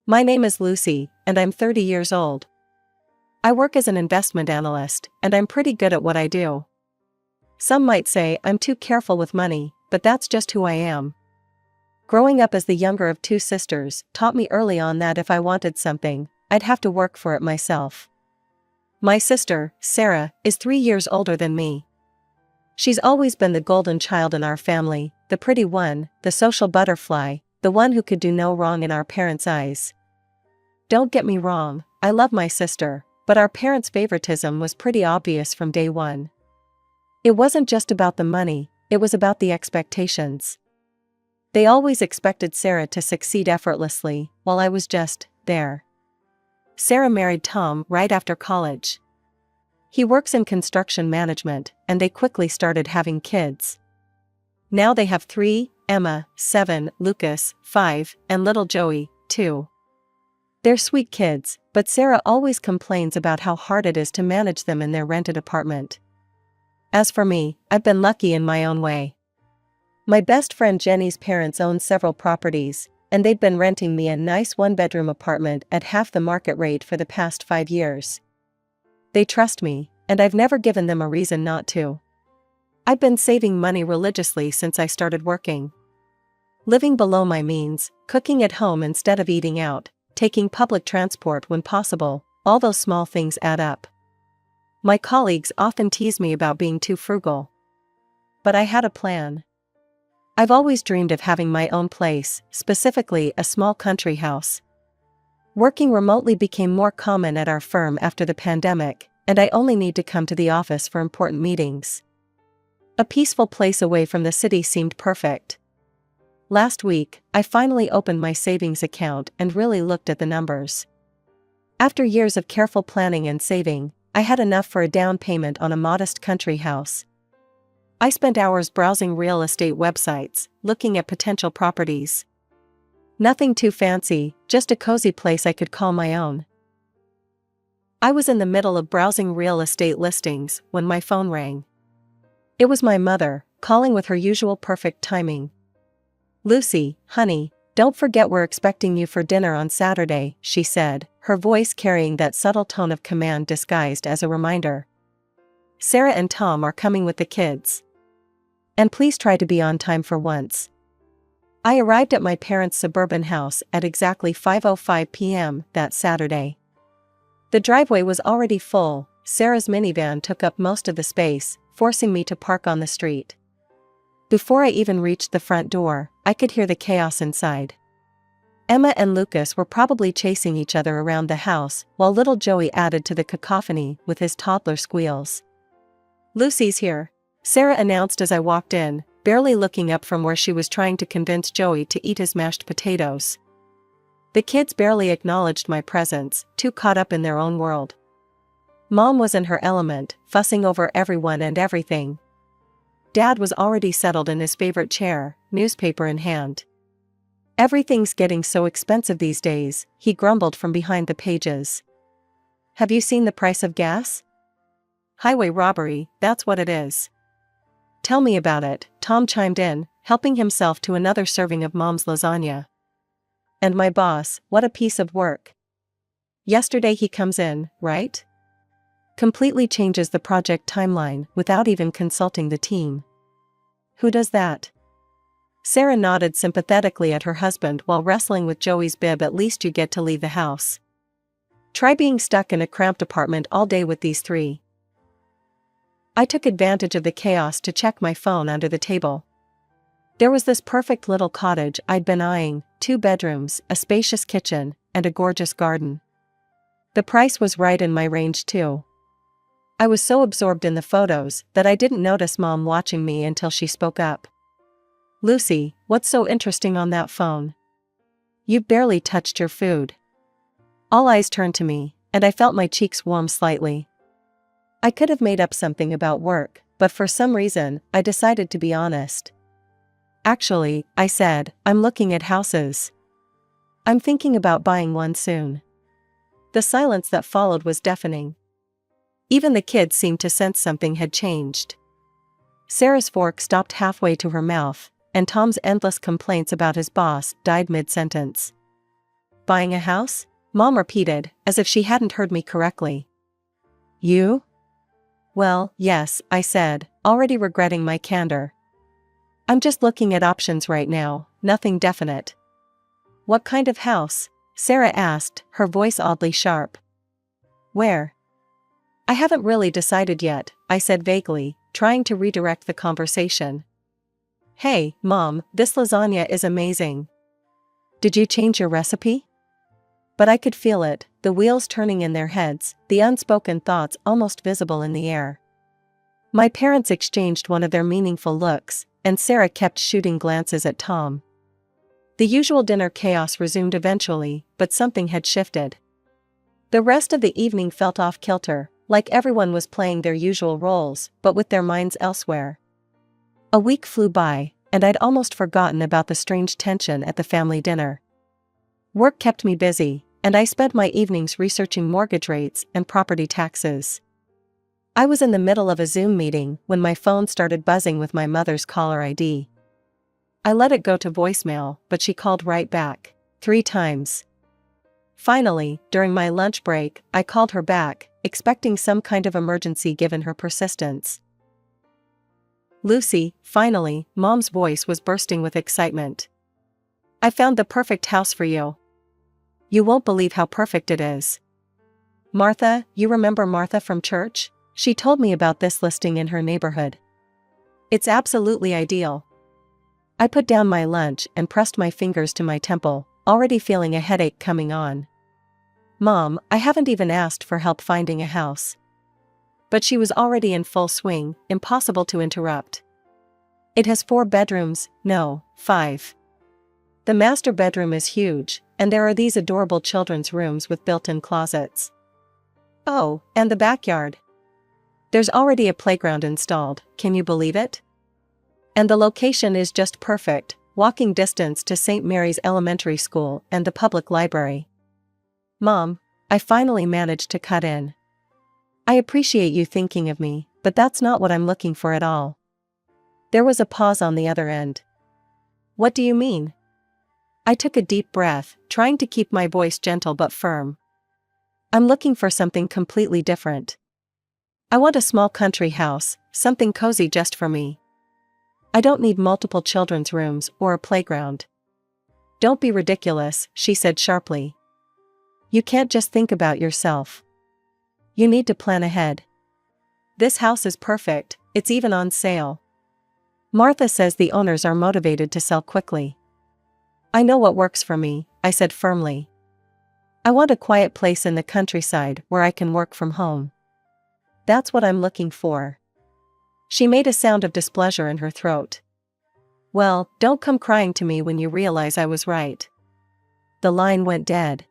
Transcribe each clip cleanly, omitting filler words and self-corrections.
My name is Lucy, and I'm 30 years old. I work as an investment analyst, and I'm pretty good at what I do. Some might say I'm too careful with money, but that's just who I am. Growing up as the younger of two sisters taught me early on that if I wanted something, I'd have to work for it myself. My sister, Sarah, is 3 years older than me. She's always been the golden child in our family, the pretty one, the social butterfly, the one who could do no wrong in our parents' eyes. Don't get me wrong, I love my sister, but our parents' favoritism was pretty obvious from day one. It wasn't just about the money, it was about the expectations. They always expected Sarah to succeed effortlessly, while I was just there. Sarah married Tom right after college. He works in construction management, and they quickly started having kids. Now they have 3, Emma, 7, Lucas, 5, and little Joey, 2. They're sweet kids, but Sarah always complains about how hard it is to manage them in their rented apartment. As for me, I've been lucky in my own way. My best friend Jenny's parents own several properties, and they've been renting me a nice one-bedroom apartment at half the market rate for the past 5 years. They trust me, and I've never given them a reason not to. I've been saving money religiously since I started working. Living below my means, cooking at home instead of eating out, taking public transport when possible, all those small things add up. My colleagues often tease me about being too frugal. But I had a plan. I've always dreamed of having my own place, specifically a small country house. Working remotely became more common at our firm after the pandemic, and I only need to come to the office for important meetings. A peaceful place away from the city seemed perfect. Last week, I finally opened my savings account and really looked at the numbers. After years of careful planning and saving, I had enough for a down payment on a modest country house. I spent hours browsing real estate websites, looking at potential properties. Nothing too fancy, just a cozy place I could call my own. I was in the middle of browsing real estate listings when my phone rang. It was my mother, calling with her usual perfect timing. "Lucy, honey, don't forget we're expecting you for dinner on Saturday," she said, her voice carrying that subtle tone of command disguised as a reminder. "Sarah and Tom are coming with the kids. And please try to be on time for once." I arrived at my parents' suburban house at exactly 5:05 p.m. that Saturday. The driveway was already full. Sarah's minivan took up most of the space, forcing me to park on the street. Before I even reached the front door, I could hear the chaos inside. Emma and Lucas were probably chasing each other around the house, while little Joey added to the cacophony with his toddler squeals. "Lucy's here," Sarah announced as I walked in, barely looking up from where she was trying to convince Joey to eat his mashed potatoes. The kids barely acknowledged my presence, too caught up in their own world. Mom was in her element, fussing over everyone and everything. Dad was already settled in his favorite chair, newspaper in hand. "Everything's getting so expensive these days," he grumbled from behind the pages. "Have you seen the price of gas? Highway robbery, that's what it is." "Tell me about it," Tom chimed in, helping himself to another serving of Mom's lasagna. "And my boss, what a piece of work. Yesterday he comes in, right? Completely changes the project timeline without even consulting the team." "Who does that?" Sarah nodded sympathetically at her husband while wrestling with Joey's bib. "At least you get to leave the house. Try being stuck in a cramped apartment all day with these 3. I took advantage of the chaos to check my phone under the table. There was this perfect little cottage I'd been eyeing, 2 bedrooms, a spacious kitchen, and a gorgeous garden. The price was right in my range too. I was so absorbed in the photos that I didn't notice Mom watching me until she spoke up. "Lucy, what's so interesting on that phone? You've barely touched your food." All eyes turned to me, and I felt my cheeks warm slightly. I could have made up something about work, but for some reason, I decided to be honest. "Actually," I said, "I'm looking at houses. I'm thinking about buying one soon." The silence that followed was deafening. Even the kids seemed to sense something had changed. Sarah's fork stopped halfway to her mouth, and Tom's endless complaints about his boss died mid-sentence. Buying a house? Mom repeated, as if she hadn't heard me correctly. You? Well, yes, I said, already regretting my candor. I'm just looking at options right now, nothing definite. What kind of house? Sarah asked, her voice oddly sharp. Where? I haven't really decided yet, I said vaguely, trying to redirect the conversation. Hey, Mom, this lasagna is amazing. Did you change your recipe? But I could feel it, the wheels turning in their heads, the unspoken thoughts almost visible in the air. My parents exchanged one of their meaningful looks, and Sarah kept shooting glances at Tom. The usual dinner chaos resumed eventually, but something had shifted. The rest of the evening felt off-kilter, like everyone was playing their usual roles, but with their minds elsewhere. A week flew by, and I'd almost forgotten about the strange tension at the family dinner. Work kept me busy, and I spent my evenings researching mortgage rates and property taxes. I was in the middle of a Zoom meeting when my phone started buzzing with my mother's caller ID. I let it go to voicemail, but she called right back, 3 times. Finally, during my lunch break, I called her back, expecting some kind of emergency given her persistence. Lucy, finally, Mom's voice was bursting with excitement. I found the perfect house for you. You won't believe how perfect it is. Martha, you remember Martha from church? She told me about this listing in her neighborhood. It's absolutely ideal. I put down my lunch and pressed my fingers to my temple, already feeling a headache coming on. Mom, I haven't even asked for help finding a house. But she was already in full swing, impossible to interrupt. It has 4 bedrooms, no, 5. The master bedroom is huge, and there are these adorable children's rooms with built-in closets. Oh, and the backyard. There's already a playground installed, can you believe it? And the location is just perfect, walking distance to St. Mary's Elementary School and the public library. Mom, I finally managed to cut in. I appreciate you thinking of me, but that's not what I'm looking for at all. There was a pause on the other end. What do you mean? I took a deep breath, trying to keep my voice gentle but firm. I'm looking for something completely different. I want a small country house, something cozy just for me. I don't need multiple children's rooms or a playground. Don't be ridiculous, she said sharply. You can't just think about yourself. You need to plan ahead. This house is perfect, it's even on sale. Martha says the owners are motivated to sell quickly. I know what works for me, I said firmly. I want a quiet place in the countryside where I can work from home. That's what I'm looking for. She made a sound of displeasure in her throat. Well, don't come crying to me when you realize I was right. The line went dead.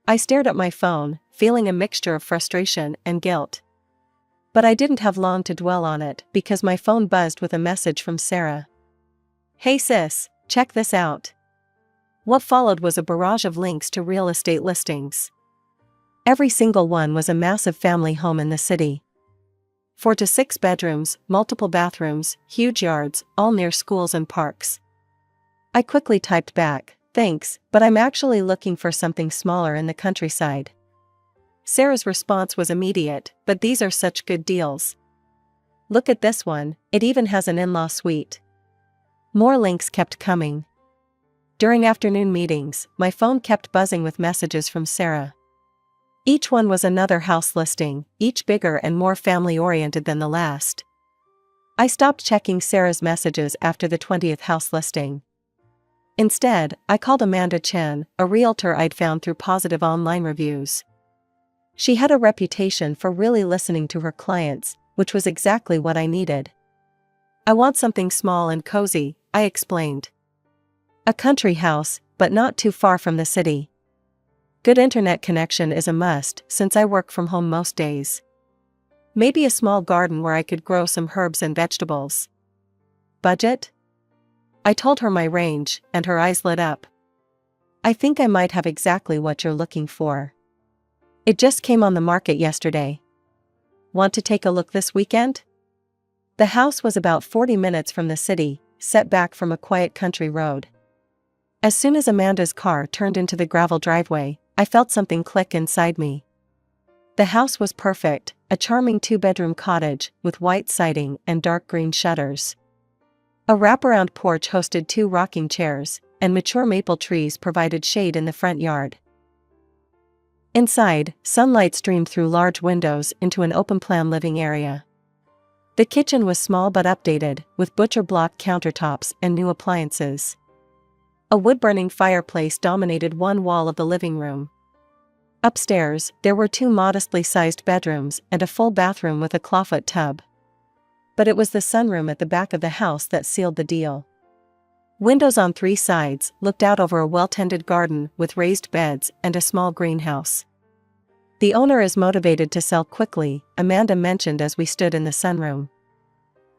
I stared at my phone, feeling a mixture of frustration and guilt. But I didn't have long to dwell on it because my phone buzzed with a message from Sarah. Hey sis, check this out. What followed was a barrage of links to real estate listings. Every single one was a massive family home in the city. 4 to 6 bedrooms, multiple bathrooms, huge yards, all near schools and parks. I quickly typed back, thanks, but I'm actually looking for something smaller in the countryside. Sarah's response was immediate, but these are such good deals. Look at this one, it even has an in-law suite. More links kept coming. During afternoon meetings, my phone kept buzzing with messages from Sarah. Each one was another house listing, each bigger and more family-oriented than the last. I stopped checking Sarah's messages after the 20th house listing. Instead, I called Amanda Chen, a realtor I'd found through positive online reviews. She had a reputation for really listening to her clients, which was exactly what I needed. I want something small and cozy, I explained. A country house, but not too far from the city. Good internet connection is a must since I work from home most days. Maybe a small garden where I could grow some herbs and vegetables. Budget? I told her my range, and her eyes lit up. I think I might have exactly what you're looking for. It just came on the market yesterday. Want to take a look this weekend? The house was about 40 minutes from the city, set back from a quiet country road. As soon as Amanda's car turned into the gravel driveway, I felt something click inside me. The house was perfect, a charming two-bedroom cottage with white siding and dark green shutters. A wraparound porch hosted 2 rocking chairs, and mature maple trees provided shade in the front yard. Inside, sunlight streamed through large windows into an open-plan living area. The kitchen was small but updated, with butcher block countertops and new appliances. A wood-burning fireplace dominated one wall of the living room. Upstairs, there were 2 modestly sized bedrooms and a full bathroom with a clawfoot tub. But it was the sunroom at the back of the house that sealed the deal. Windows on 3 sides looked out over a well-tended garden with raised beds and a small greenhouse. The owner is motivated to sell quickly, Amanda mentioned as we stood in the sunroom.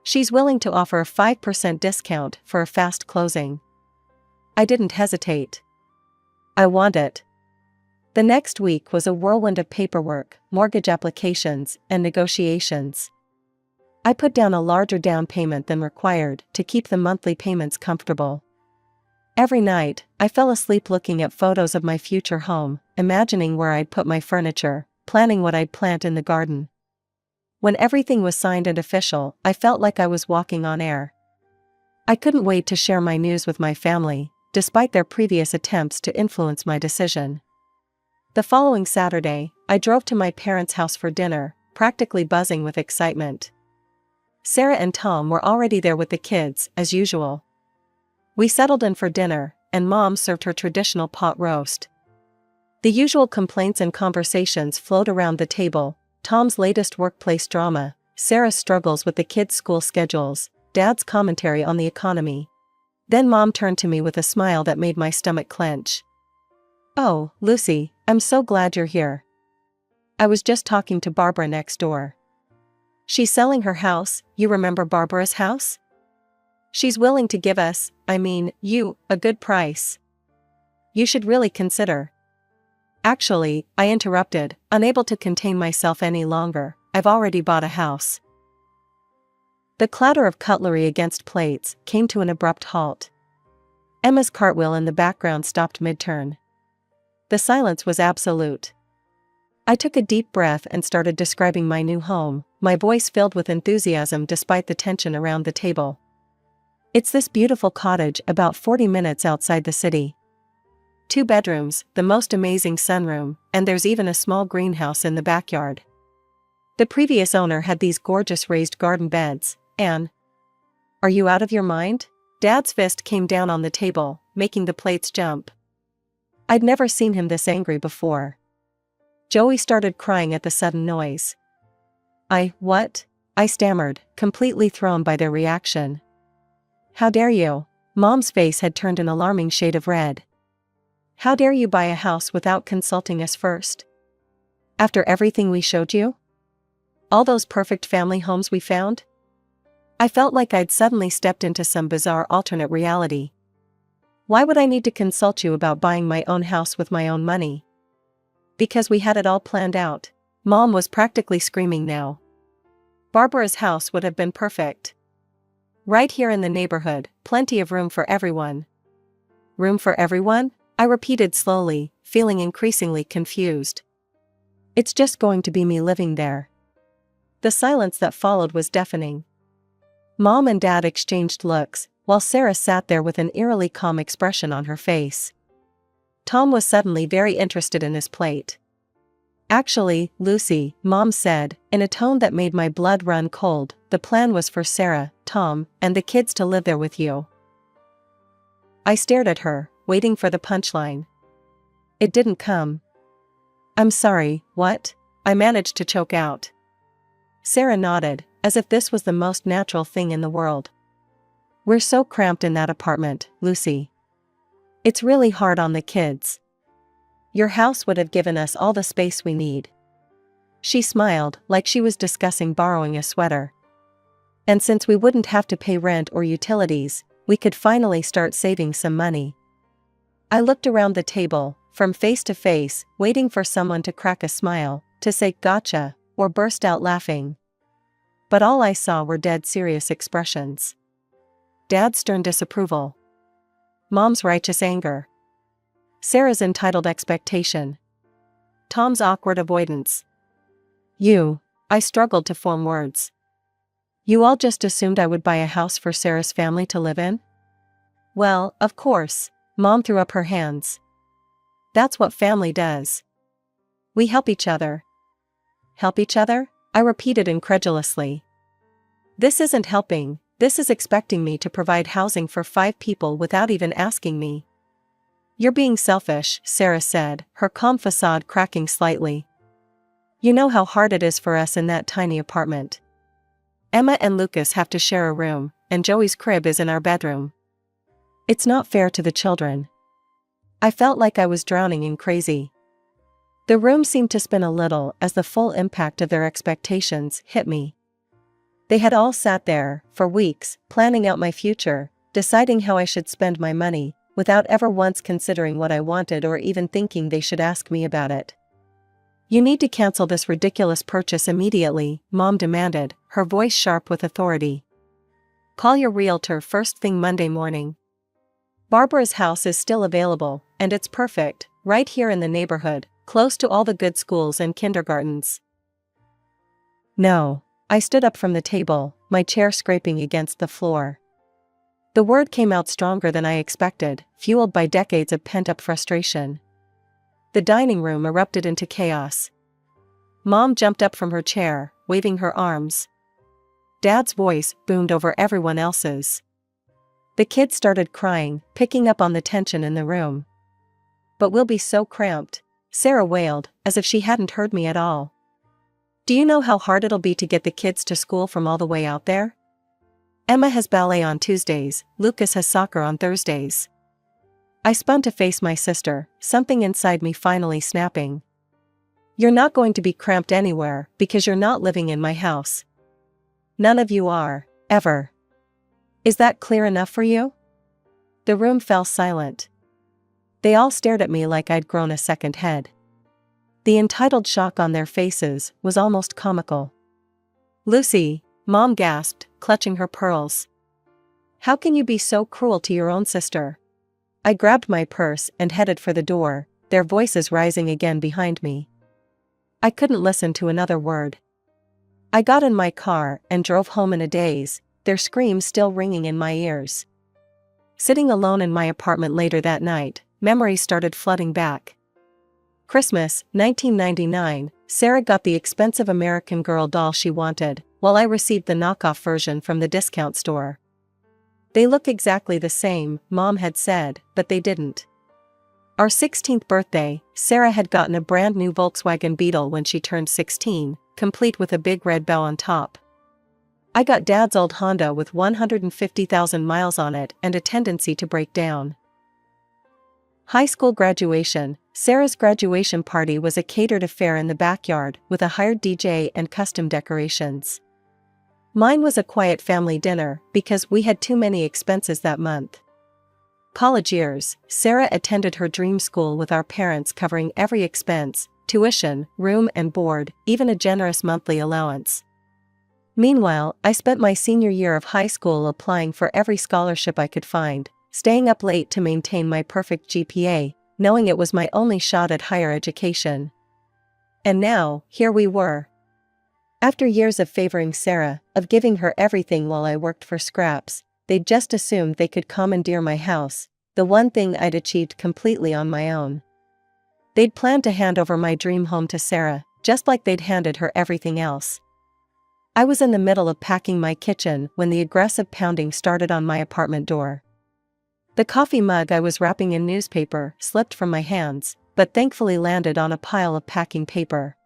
She's willing to offer a 5% discount for a fast closing. I didn't hesitate. I want it. The next week was a whirlwind of paperwork, mortgage applications, and negotiations. I put down a larger down payment than required to keep the monthly payments comfortable. Every night, I fell asleep looking at photos of my future home, imagining where I'd put my furniture, planning what I'd plant in the garden. When everything was signed and official, I felt like I was walking on air. I couldn't wait to share my news with my family, despite their previous attempts to influence my decision. The following Saturday, I drove to my parents' house for dinner, practically buzzing with excitement. Sarah and Tom were already there with the kids, as usual. We settled in for dinner, and Mom served her traditional pot roast. The usual complaints and conversations flowed around the table: Tom's latest workplace drama, Sarah's struggles with the kids' school schedules, Dad's commentary on the economy. Then Mom turned to me with a smile that made my stomach clench. "Oh, Lucy, I'm so glad you're here. I was just talking to Barbara next door. She's selling her house. You remember Barbara's house? She's willing to give us, you, a good price. You should really consider." Actually, I interrupted, unable to contain myself any longer. I've already bought a house. The clatter of cutlery against plates came to an abrupt halt. Emma's cartwheel in the background stopped mid-turn. The silence was absolute. I took a deep breath and started describing my new home, my voice filled with enthusiasm despite the tension around the table. "It's this beautiful cottage about 40 minutes outside the city. 2 bedrooms, the most amazing sunroom, and there's even a small greenhouse in the backyard. The previous owner had these gorgeous raised garden beds, and..." "Are you out of your mind?" Dad's fist came down on the table, making the plates jump. I'd never seen him this angry before. Joey started crying at the sudden noise. What?" I stammered, completely thrown by their reaction. "How dare you?" Mom's face had turned an alarming shade of red. "How dare you buy a house without consulting us first? After everything we showed you? All those perfect family homes we found?" I felt like I'd suddenly stepped into some bizarre alternate reality. "Why would I need to consult you about buying my own house with my own money?" "Because we had it all planned out." Mom was practically screaming now. "Barbara's house would have been perfect. Right here in the neighborhood, plenty of room for everyone." "Room for everyone?" I repeated slowly, feeling increasingly confused. "It's just going to be me living there." The silence that followed was deafening. Mom and Dad exchanged looks, while Sarah sat there with an eerily calm expression on her face. Tom was suddenly very interested in his plate. "Actually, Lucy," Mom said, in a tone that made my blood run cold, "the plan was for Sarah, Tom, and the kids to live there with you." I stared at her, waiting for the punchline. It didn't come. "I'm sorry, what?" I managed to choke out. Sarah nodded, as if this was the most natural thing in the world. "We're so cramped in that apartment, Lucy. It's really hard on the kids. Your house would have given us all the space we need." She smiled, like she was discussing borrowing a sweater. "And since we wouldn't have to pay rent or utilities, we could finally start saving some money." I looked around the table, from face to face, waiting for someone to crack a smile, to say "gotcha," or burst out laughing. But all I saw were dead serious expressions. Dad's stern disapproval. Mom's righteous anger. Sarah's entitled expectation. Tom's awkward avoidance. I struggled to form words. You all just assumed I would buy a house for Sarah's family to live in? Well, of course. Mom threw up her hands. That's what family does. We help each other. Help each other? I repeated incredulously. This isn't helping, this is expecting me to provide housing for 5 people without even asking me. You're being selfish, Sarah said, her calm facade cracking slightly. You know how hard it is for us in that tiny apartment. Emma and Lucas have to share a room, and Joey's crib is in our bedroom. It's not fair to the children. I felt like I was drowning in crazy. The room seemed to spin a little as the full impact of their expectations hit me. They had all sat there, for weeks, planning out my future, deciding how I should spend my money, without ever once considering what I wanted or even thinking they should ask me about it. You need to cancel this ridiculous purchase immediately, Mom demanded, her voice sharp with authority. Call your realtor first thing Monday morning. Barbara's house is still available, and it's perfect, right here in the neighborhood, close to all the good schools and kindergartens. No. I stood up from the table, my chair scraping against the floor. The word came out stronger than I expected, fueled by decades of pent-up frustration. The dining room erupted into chaos. Mom jumped up from her chair, waving her arms. Dad's voice boomed over everyone else's. The kids started crying, picking up on the tension in the room. But we'll be so cramped, Sarah wailed, as if she hadn't heard me at all. Do you know how hard it'll be to get the kids to school from all the way out there? Emma has ballet on Tuesdays, Lucas has soccer on Thursdays. I spun to face my sister, something inside me finally snapping. You're not going to be cramped anywhere, because you're not living in my house. None of you are, ever. Is that clear enough for you? The room fell silent. They all stared at me like I'd grown a second head. The entitled shock on their faces was almost comical. Lucy, Mom gasped, clutching her pearls. How can you be so cruel to your own sister? I grabbed my purse and headed for the door, their voices rising again behind me. I couldn't listen to another word. I got in my car and drove home in a daze, their screams still ringing in my ears. Sitting alone in my apartment later that night, memories started flooding back. Christmas, 1999, Sarah got the expensive American Girl doll she wanted, while I received the knockoff version from the discount store. They look exactly the same, Mom had said, but they didn't. Our 16th birthday, Sarah had gotten a brand new Volkswagen Beetle when she turned 16, complete with a big red bow on top. I got Dad's old Honda with 150,000 miles on it and a tendency to break down. High school graduation. Sarah's graduation party was a catered affair in the backyard with a hired DJ and custom decorations. Mine was a quiet family dinner because we had too many expenses that month. College years. Sarah attended her dream school with our parents covering every expense, tuition, room and board, even a generous monthly allowance. Meanwhile, I spent my senior year of high school applying for every scholarship I could find, staying up late to maintain my perfect GPA, knowing it was my only shot at higher education. And now, here we were. After years of favoring Sarah, of giving her everything while I worked for scraps, they'd just assumed they could commandeer my house, the one thing I'd achieved completely on my own. They'd planned to hand over my dream home to Sarah, just like they'd handed her everything else. I was in the middle of packing my kitchen when the aggressive pounding started on my apartment door. The coffee mug I was wrapping in newspaper slipped from my hands, but thankfully landed on a pile of packing paper.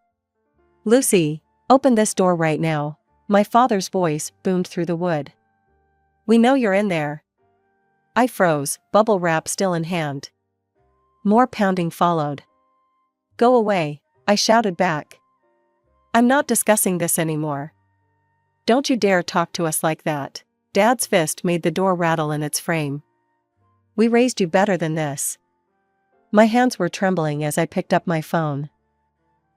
Lucy, open this door right now, my father's voice boomed through the wood. We know you're in there. I froze, bubble wrap still in hand. More pounding followed. Go away, I shouted back. I'm not discussing this anymore. Don't you dare talk to us like that. Dad's fist made the door rattle in its frame. We raised you better than this. My hands were trembling as I picked up my phone.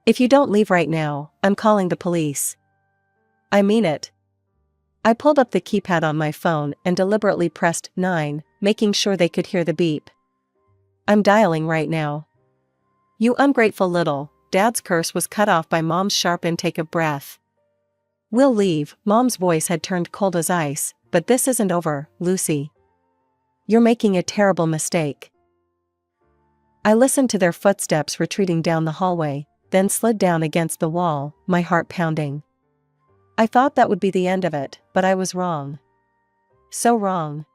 If you don't leave right now, I'm calling the police. I mean it. I pulled up the keypad on my phone and deliberately pressed 9, making sure they could hear the beep. I'm dialing right now. You ungrateful little, Dad's curse was cut off by Mom's sharp intake of breath. We'll leave, Mom's voice had turned cold as ice, but this isn't over, Lucy. You're making a terrible mistake. I listened to their footsteps retreating down the hallway, then slid down against the wall, my heart pounding. I thought that would be the end of it, but I was wrong. So wrong.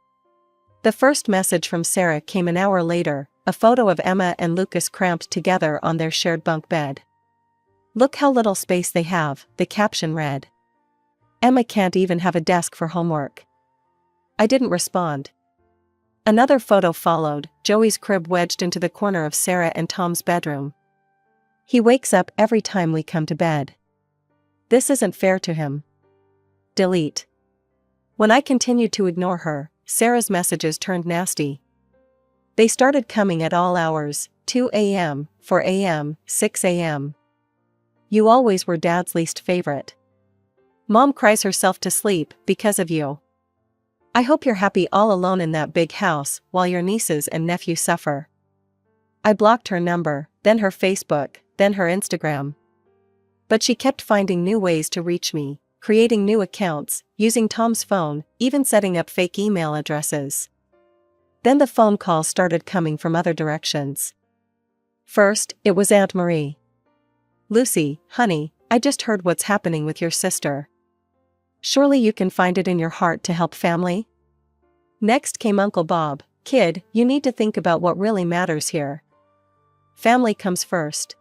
The first message from Sarah came an hour later, a photo of Emma and Lucas cramped together on their shared bunk bed. Look how little space they have, the caption read. Emma can't even have a desk for homework. I didn't respond. Another photo followed, Joey's crib wedged into the corner of Sarah and Tom's bedroom. He wakes up every time we come to bed. This isn't fair to him. Delete. When I continued to ignore her, Sarah's messages turned nasty. They started coming at all hours, 2 a.m., 4 a.m., 6 a.m. You always were Dad's least favorite. Mom cries herself to sleep because of you. I hope you're happy all alone in that big house while your nieces and nephew suffer. I blocked her number, then her Facebook, then her Instagram. But she kept finding new ways to reach me, creating new accounts, using Tom's phone, even setting up fake email addresses. Then the phone calls started coming from other directions. First, it was Aunt Marie. Lucy, honey, I just heard what's happening with your sister. Surely you can find it in your heart to help family? Next came Uncle Bob. Kid, you need to think about what really matters here. Family comes first.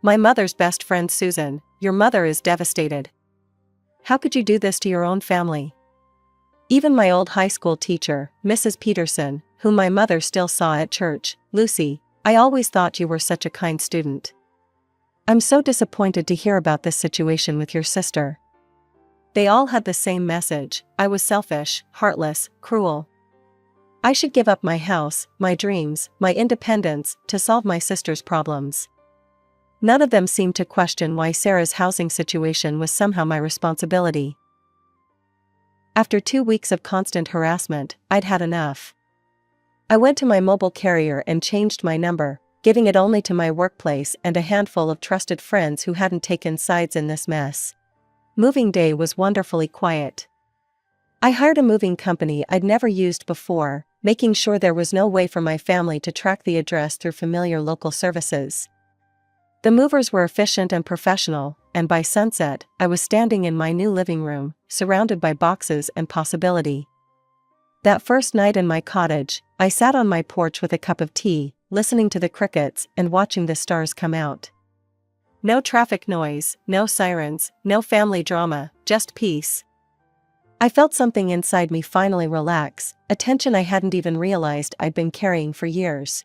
My mother's best friend Susan, your mother is devastated. How could you do this to your own family? Even my old high school teacher, Mrs. Peterson, whom my mother still saw at church, Lucy, I always thought you were such a kind student. I'm so disappointed to hear about this situation with your sister. They all had the same message. I was selfish, heartless, cruel. I should give up my house, my dreams, my independence, to solve my sister's problems. None of them seemed to question why Sarah's housing situation was somehow my responsibility. After 2 weeks of constant harassment, I'd had enough. I went to my mobile carrier and changed my number, giving it only to my workplace and a handful of trusted friends who hadn't taken sides in this mess. Moving day was wonderfully quiet. I hired a moving company I'd never used before, making sure there was no way for my family to track the address through familiar local services. The movers were efficient and professional, and by sunset, I was standing in my new living room, surrounded by boxes and possibility. That first night in my cottage, I sat on my porch with a cup of tea, listening to the crickets and watching the stars come out. No traffic noise, no sirens, no family drama, just peace. I felt something inside me finally relax, a tension I hadn't even realized I'd been carrying for years.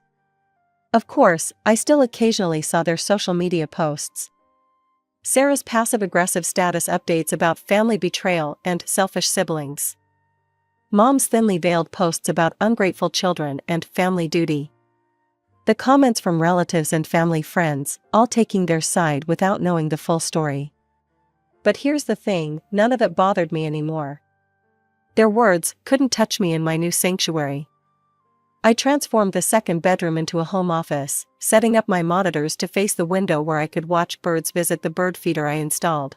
Of course, I still occasionally saw their social media posts. Sarah's passive-aggressive status updates about family betrayal and selfish siblings. Mom's thinly veiled posts about ungrateful children and family duty. The comments from relatives and family friends, all taking their side without knowing the full story. But here's the thing, none of it bothered me anymore. Their words couldn't touch me in my new sanctuary. I transformed the second bedroom into a home office, setting up my monitors to face the window where I could watch birds visit the bird feeder I installed.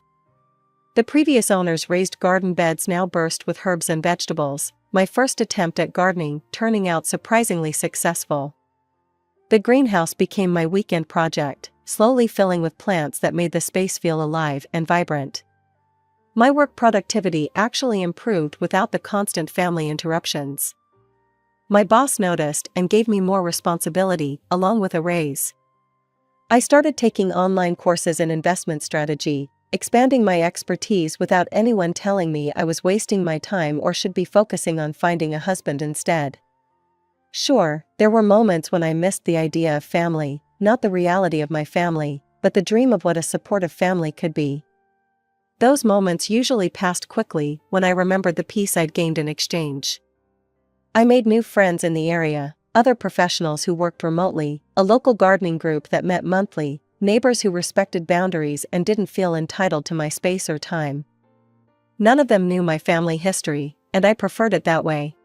The previous owners' raised garden beds now burst with herbs and vegetables, my first attempt at gardening turning out surprisingly successful. The greenhouse became my weekend project, slowly filling with plants that made the space feel alive and vibrant. My work productivity actually improved without the constant family interruptions. My boss noticed and gave me more responsibility, along with a raise. I started taking online courses in investment strategy, expanding my expertise without anyone telling me I was wasting my time or should be focusing on finding a husband instead. Sure, there were moments when I missed the idea of family, not the reality of my family, but the dream of what a supportive family could be. Those moments usually passed quickly when I remembered the peace I'd gained in exchange. I made new friends in the area, other professionals who worked remotely, a local gardening group that met monthly, neighbors who respected boundaries and didn't feel entitled to my space or time. None of them knew my family history, and I preferred it that way.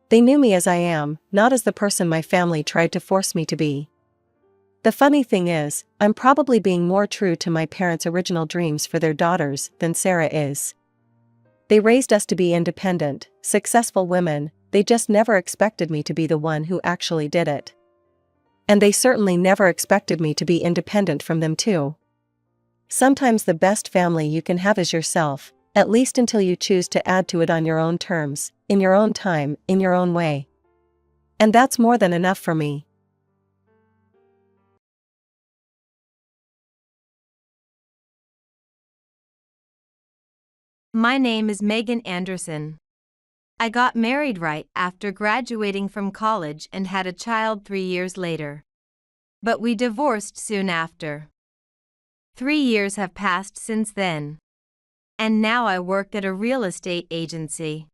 They knew me as I am, not as the person my family tried to force me to be. The funny thing is, I'm probably being more true to my parents' original dreams for their daughters than Sarah is. They raised us to be independent, successful women, they just never expected me to be the one who actually did it. And they certainly never expected me to be independent from them too. Sometimes the best family you can have is yourself, at least until you choose to add to it on your own terms, in your own time, in your own way. And that's more than enough for me. My name is Megan Anderson. I got married right after graduating from college and had a child 3 years later. But we divorced soon after. 3 years have passed since then. And now I work at a real estate agency.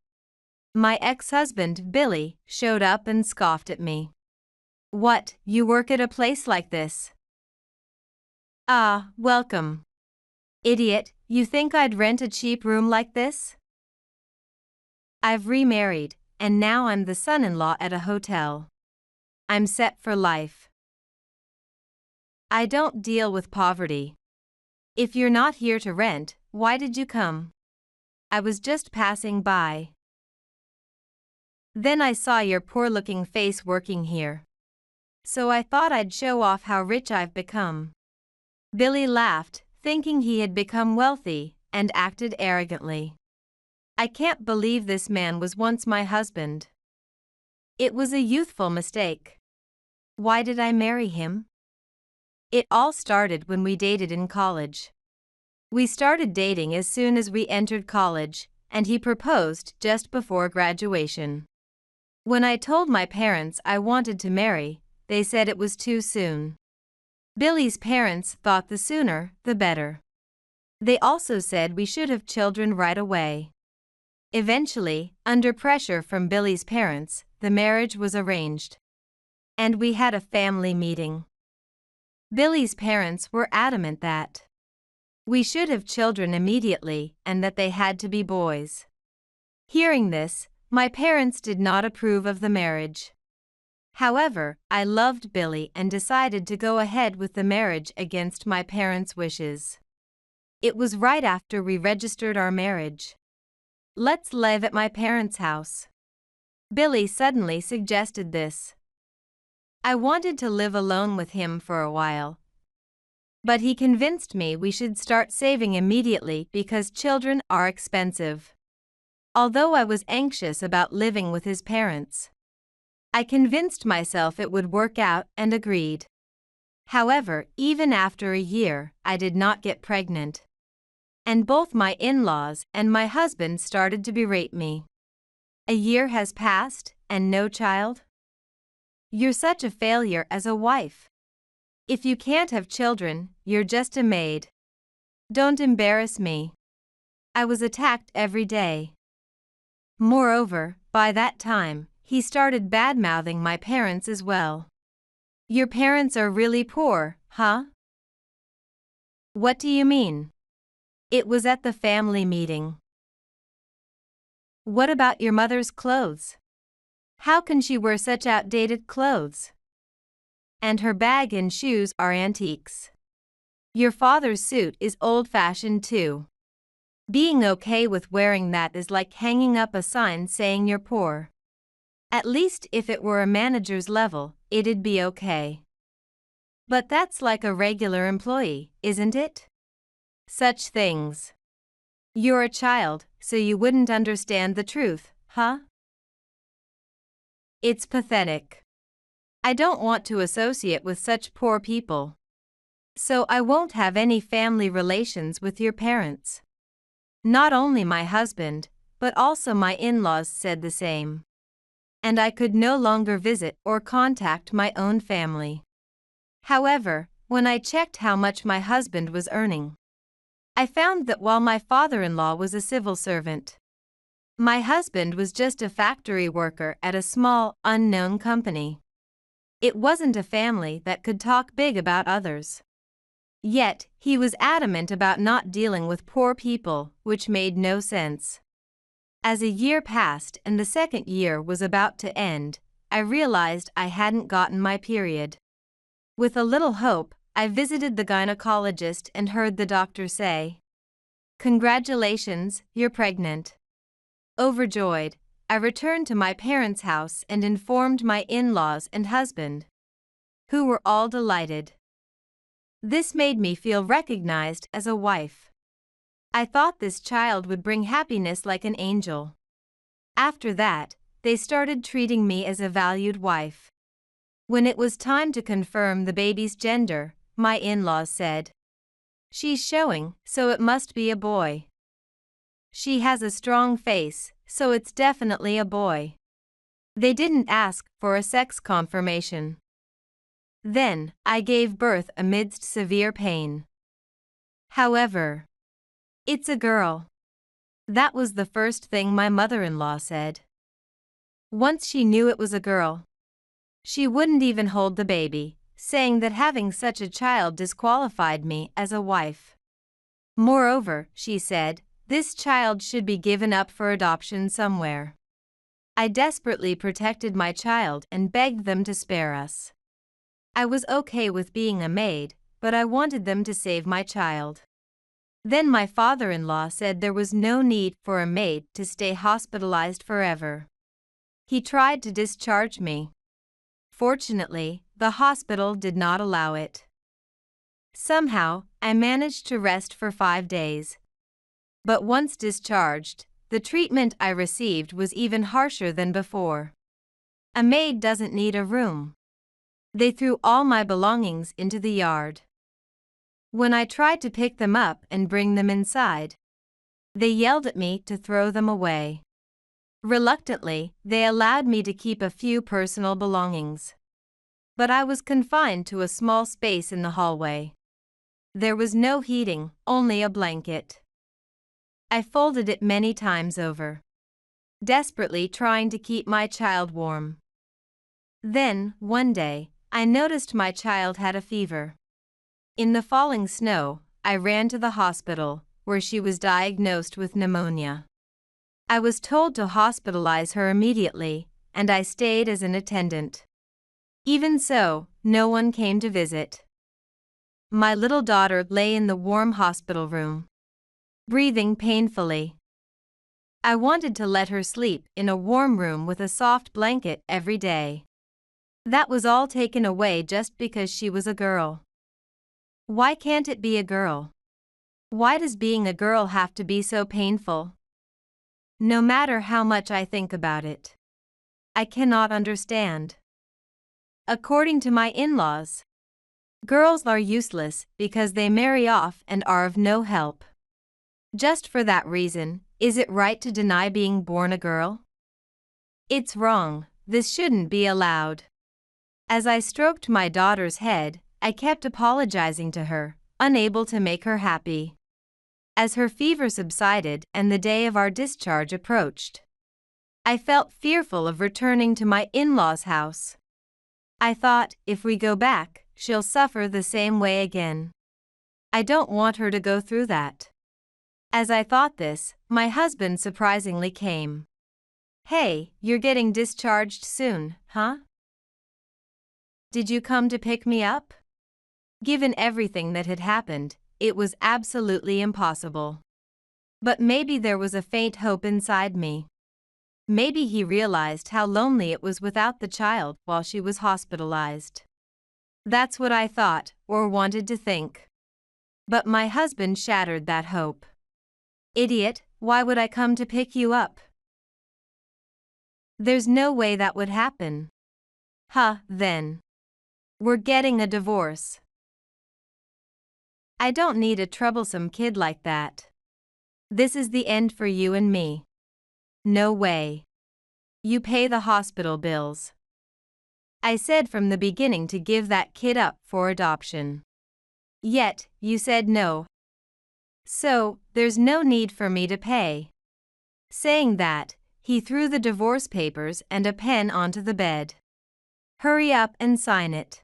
My ex-husband, Billy, showed up and scoffed at me. "What, you work at a place like this?" "Ah, welcome. Idiot, you think I'd rent a cheap room like this?" I've remarried, and now I'm the son-in-law at a hotel. I'm set for life. I don't deal with poverty. If you're not here to rent, why did you come? I was just passing by. Then I saw your poor-looking face working here. So I thought I'd show off how rich I've become. Billy laughed, thinking he had become wealthy, and acted arrogantly. I can't believe this man was once my husband. It was a youthful mistake. Why did I marry him? It all started when we dated in college. We started dating as soon as we entered college, and he proposed just before graduation. When I told my parents I wanted to marry, they said it was too soon. Billy's parents thought the sooner, the better. They also said we should have children right away. Eventually, under pressure from Billy's parents, the marriage was arranged. And we had a family meeting. Billy's parents were adamant that we should have children immediately and that they had to be boys. Hearing this, my parents did not approve of the marriage. However, I loved Billy and decided to go ahead with the marriage against my parents' wishes. It was right after we registered our marriage. "Let's live at my parents' house." Billy suddenly suggested this. I wanted to live alone with him for a while. But he convinced me we should start saving immediately because children are expensive. Although I was anxious about living with his parents, I convinced myself it would work out and agreed. However, even after a year, I did not get pregnant. And both my in-laws and my husband started to berate me. A year has passed, and no child? You're such a failure as a wife. If you can't have children, you're just a maid. Don't embarrass me. I was attacked every day. Moreover, by that time, he started bad-mouthing my parents as well. Your parents are really poor, huh? What do you mean? It was at the family meeting. What about your mother's clothes? How can she wear such outdated clothes? And her bag and shoes are antiques. Your father's suit is old-fashioned too. Being okay with wearing that is like hanging up a sign saying you're poor. At least if it were a manager's level, it'd be okay. But that's like a regular employee, isn't it? Such things. You're a child, so you wouldn't understand the truth, huh? It's pathetic. I don't want to associate with such poor people. So I won't have any family relations with your parents. Not only my husband, but also my in-laws said the same. And I could no longer visit or contact my own family. However, when I checked how much my husband was earning, I found that while my father-in-law was a civil servant, my husband was just a factory worker at a small, unknown company. It wasn't a family that could talk big about others. Yet, he was adamant about not dealing with poor people, which made no sense. As a year passed and the second year was about to end, I realized I hadn't gotten my period. With a little hope, I visited the gynecologist and heard the doctor say, "Congratulations, you're pregnant." Overjoyed, I returned to my parents' house and informed my in-laws and husband, who were all delighted. This made me feel recognized as a wife. I thought this child would bring happiness like an angel. After that, they started treating me as a valued wife. When it was time to confirm the baby's gender, my in-laws said, "She's showing, so it must be a boy. She has a strong face, so it's definitely a boy." They didn't ask for a sex confirmation. Then, I gave birth amidst severe pain. However, it's a girl. That was the first thing my mother-in-law said. Once she knew it was a girl, she wouldn't even hold the baby, saying that having such a child disqualified me as a wife. Moreover, she said, this child should be given up for adoption somewhere. I desperately protected my child and begged them to spare us. I was okay with being a maid, but I wanted them to save my child. Then my father-in-law said there was no need for a maid to stay hospitalized forever. He tried to discharge me. Fortunately, the hospital did not allow it. Somehow, I managed to rest for 5 days. But once discharged, the treatment I received was even harsher than before. A maid doesn't need a room. They threw all my belongings into the yard. When I tried to pick them up and bring them inside, they yelled at me to throw them away. Reluctantly, they allowed me to keep a few personal belongings. But I was confined to a small space in the hallway. There was no heating, only a blanket. I folded it many times over, desperately trying to keep my child warm. Then, one day, I noticed my child had a fever. In the falling snow, I ran to the hospital, where she was diagnosed with pneumonia. I was told to hospitalize her immediately, and I stayed as an attendant. Even so, no one came to visit. My little daughter lay in the warm hospital room, breathing painfully. I wanted to let her sleep in a warm room with a soft blanket every day. That was all taken away just because she was a girl. Why can't it be a girl? Why does being a girl have to be so painful? No matter how much I think about it, I cannot understand. According to my in-laws, girls are useless because they marry off and are of no help. Just for that reason, is it right to deny being born a girl? It's wrong. This shouldn't be allowed. As I stroked my daughter's head, I kept apologizing to her, unable to make her happy. As her fever subsided and the day of our discharge approached, I felt fearful of returning to my in-laws' house. I thought, if we go back, she'll suffer the same way again. I don't want her to go through that. As I thought this, my husband surprisingly came. "Hey, you're getting discharged soon, huh? Did you come to pick me up?" Given everything that had happened, it was absolutely impossible. But maybe there was a faint hope inside me. Maybe he realized how lonely it was without the child while she was hospitalized. That's what I thought, or wanted to think. But my husband shattered that hope. "Idiot, why would I come to pick you up? There's no way that would happen." Then. We're getting a divorce. I don't need a troublesome kid like that. This is the end for you and me. No way. You pay the hospital bills. I said from the beginning to give that kid up for adoption. Yet, you said no. So, there's no need for me to pay. Saying that, he threw the divorce papers and a pen onto the bed. Hurry up and sign it.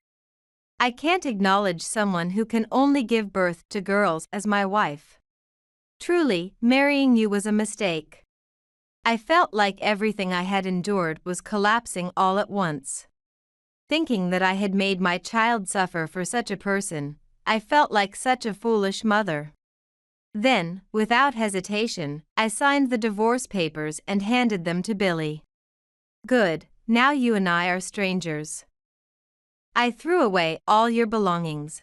I can't acknowledge someone who can only give birth to girls as my wife. Truly, marrying you was a mistake. I felt like everything I had endured was collapsing all at once. Thinking that I had made my child suffer for such a person, I felt like such a foolish mother. Then, without hesitation, I signed the divorce papers and handed them to Billy. Good, now you and I are strangers. I threw away all your belongings.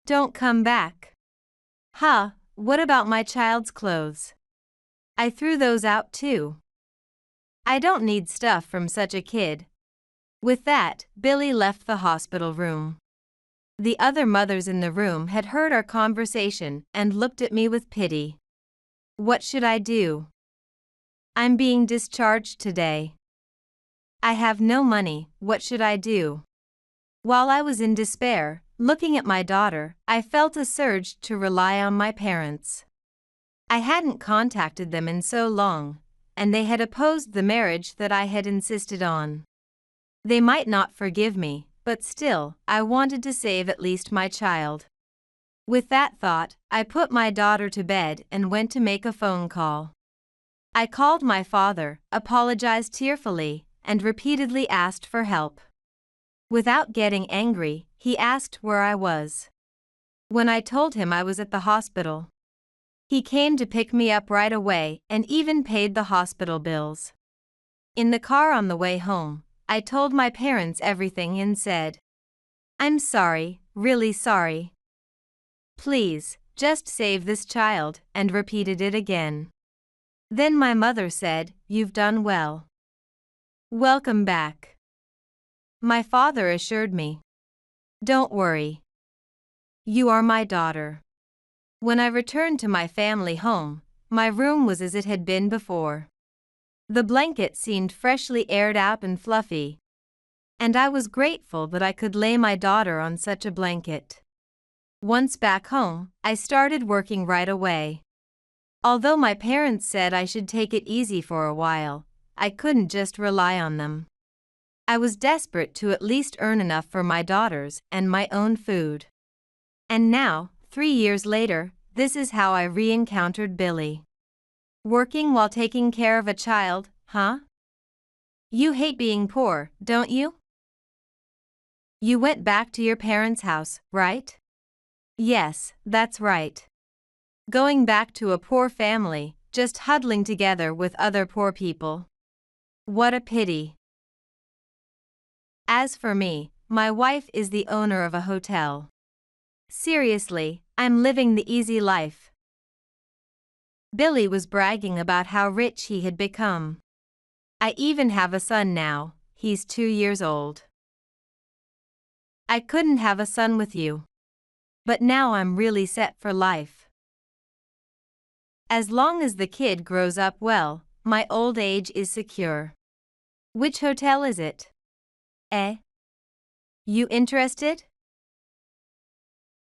Don't come back. Huh, what about my child's clothes? I threw those out too. I don't need stuff from such a kid. With that, Billy left the hospital room. The other mothers in the room had heard our conversation and looked at me with pity. What should I do? I'm being discharged today. I have no money, what should I do? While I was in despair, looking at my daughter, I felt a surge to rely on my parents. I hadn't contacted them in so long, and they had opposed the marriage that I had insisted on. They might not forgive me, but still, I wanted to save at least my child. With that thought, I put my daughter to bed and went to make a phone call. I called my father, apologized tearfully, and repeatedly asked for help. Without getting angry, he asked where I was. When I told him I was at the hospital, he came to pick me up right away and even paid the hospital bills. In the car on the way home, I told my parents everything and said, "I'm sorry, really sorry. Please, just save this child," and repeated it again. Then my mother said, "You've done well. Welcome back." My father assured me, "Don't worry. You are my daughter." When I returned to my family home, my room was as it had been before. The blanket seemed freshly aired out and fluffy, and I was grateful that I could lay my daughter on such a blanket. Once back home, I started working right away. Although my parents said I should take it easy for a while, I couldn't just rely on them. I was desperate to at least earn enough for my daughters and my own food. And now, 3 years later, this is how I re-encountered Billy. Working while taking care of a child, huh? You hate being poor, don't you? You went back to your parents' house, right? Yes, that's right. Going back to a poor family, just huddling together with other poor people. What a pity. As for me, my wife is the owner of a hotel. Seriously, I'm living the easy life. Billy was bragging about how rich he had become. I even have a son now, he's 2 years old. I couldn't have a son with you. But now I'm really set for life. As long as the kid grows up well, my old age is secure. Which hotel is it? Eh? You interested?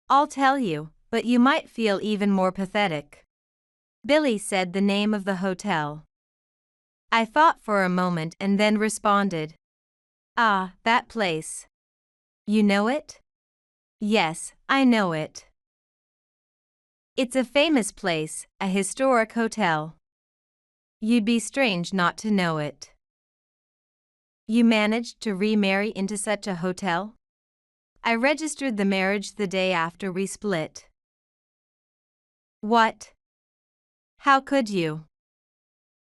I'll tell you, but you might feel even more pathetic. Billy said the name of the hotel. I thought for a moment and then responded. Ah, that place. You know it? Yes, I know it. It's a famous place, a historic hotel. You'd be strange not to know it. You managed to remarry into such a hotel? I registered the marriage the day after we split. What? How could you?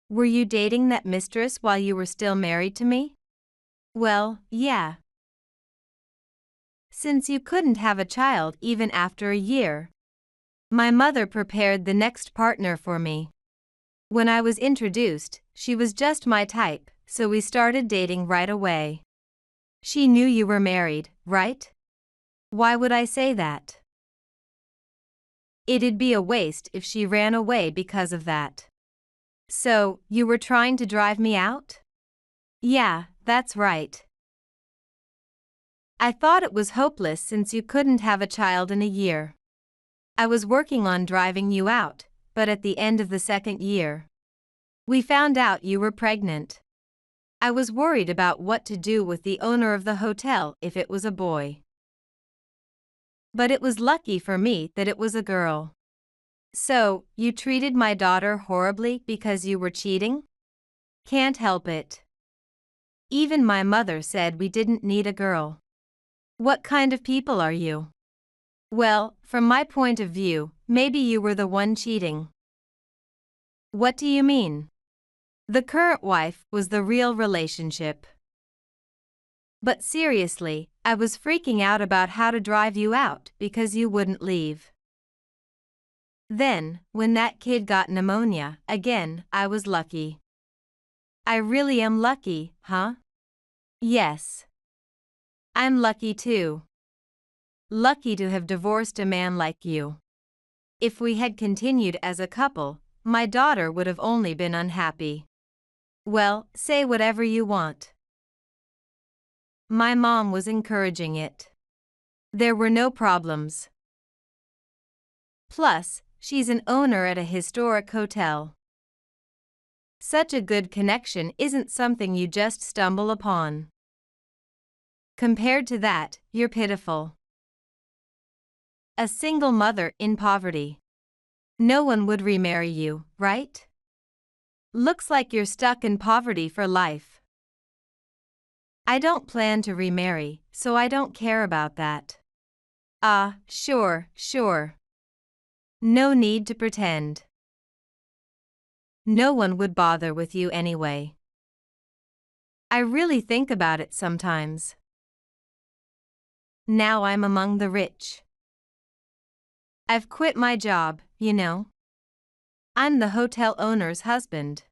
Were you dating that mistress while you were still married to me? Well, yeah. Since you couldn't have a child even after a year, my mother prepared the next partner for me. When I was introduced, she was just my type, so we started dating right away. She knew you were married, right? Why would I say that? It'd be a waste if she ran away because of that. So, you were trying to drive me out? Yeah, that's right. I thought it was hopeless since you couldn't have a child in a year. I was working on driving you out, but at the end of the second year, we found out you were pregnant. I was worried about what to do with the owner of the hotel if it was a boy. But it was lucky for me that it was a girl. So, you treated my daughter horribly because you were cheating? Can't help it. Even my mother said we didn't need a girl. What kind of people are you? Well, from my point of view, maybe you were the one cheating. What do you mean? The current wife was the real relationship. But seriously, I was freaking out about how to drive you out because you wouldn't leave. Then, when that kid got pneumonia, again, I was lucky. I really am lucky, huh? Yes. I'm lucky too. Lucky to have divorced a man like you. If we had continued as a couple, my daughter would have only been unhappy. Well, say whatever you want. My mom was encouraging it. There were no problems. Plus, she's an owner at a historic hotel. Such a good connection isn't something you just stumble upon. Compared to that, you're pitiful. A single mother in poverty. No one would remarry you, right? Looks like you're stuck in poverty for life. I don't plan to remarry, so I don't care about that. Sure. No need to pretend. No one would bother with you anyway. I really think about it sometimes. Now I'm among the rich. I've quit my job, you know. I'm the hotel owner's husband.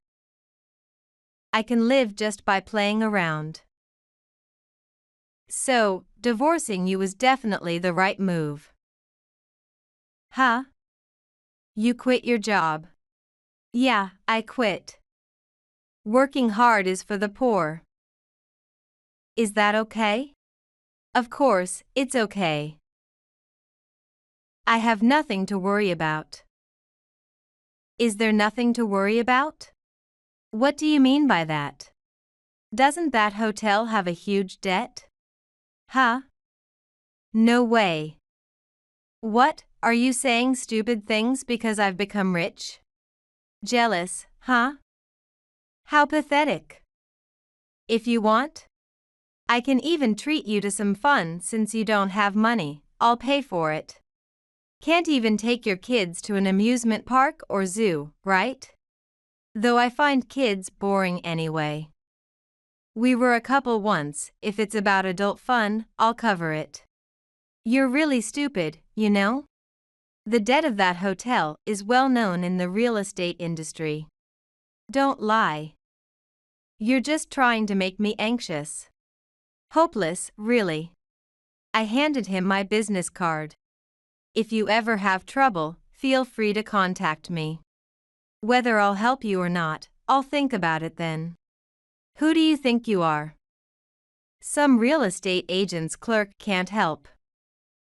I can live just by playing around. So, divorcing you was definitely the right move. Huh? You quit your job? Yeah, I quit. Working hard is for the poor. Is that okay? Of course, it's okay. I have nothing to worry about. Is there nothing to worry about? What do you mean by that? Doesn't that hotel have a huge debt? Huh? No way. What, are you saying stupid things because I've become rich? Jealous, huh? How pathetic. If you want, I can even treat you to some fun since you don't have money, I'll pay for it. Can't even take your kids to an amusement park or zoo, right? Though I find kids boring anyway. We were a couple once, if it's about adult fun, I'll cover it. You're really stupid, you know? The debt of that hotel is well known in the real estate industry. Don't lie. You're just trying to make me anxious. Hopeless, really. I handed him my business card. If you ever have trouble, feel free to contact me. Whether I'll help you or not, I'll think about it then. Who do you think you are? Some real estate agent's clerk can't help.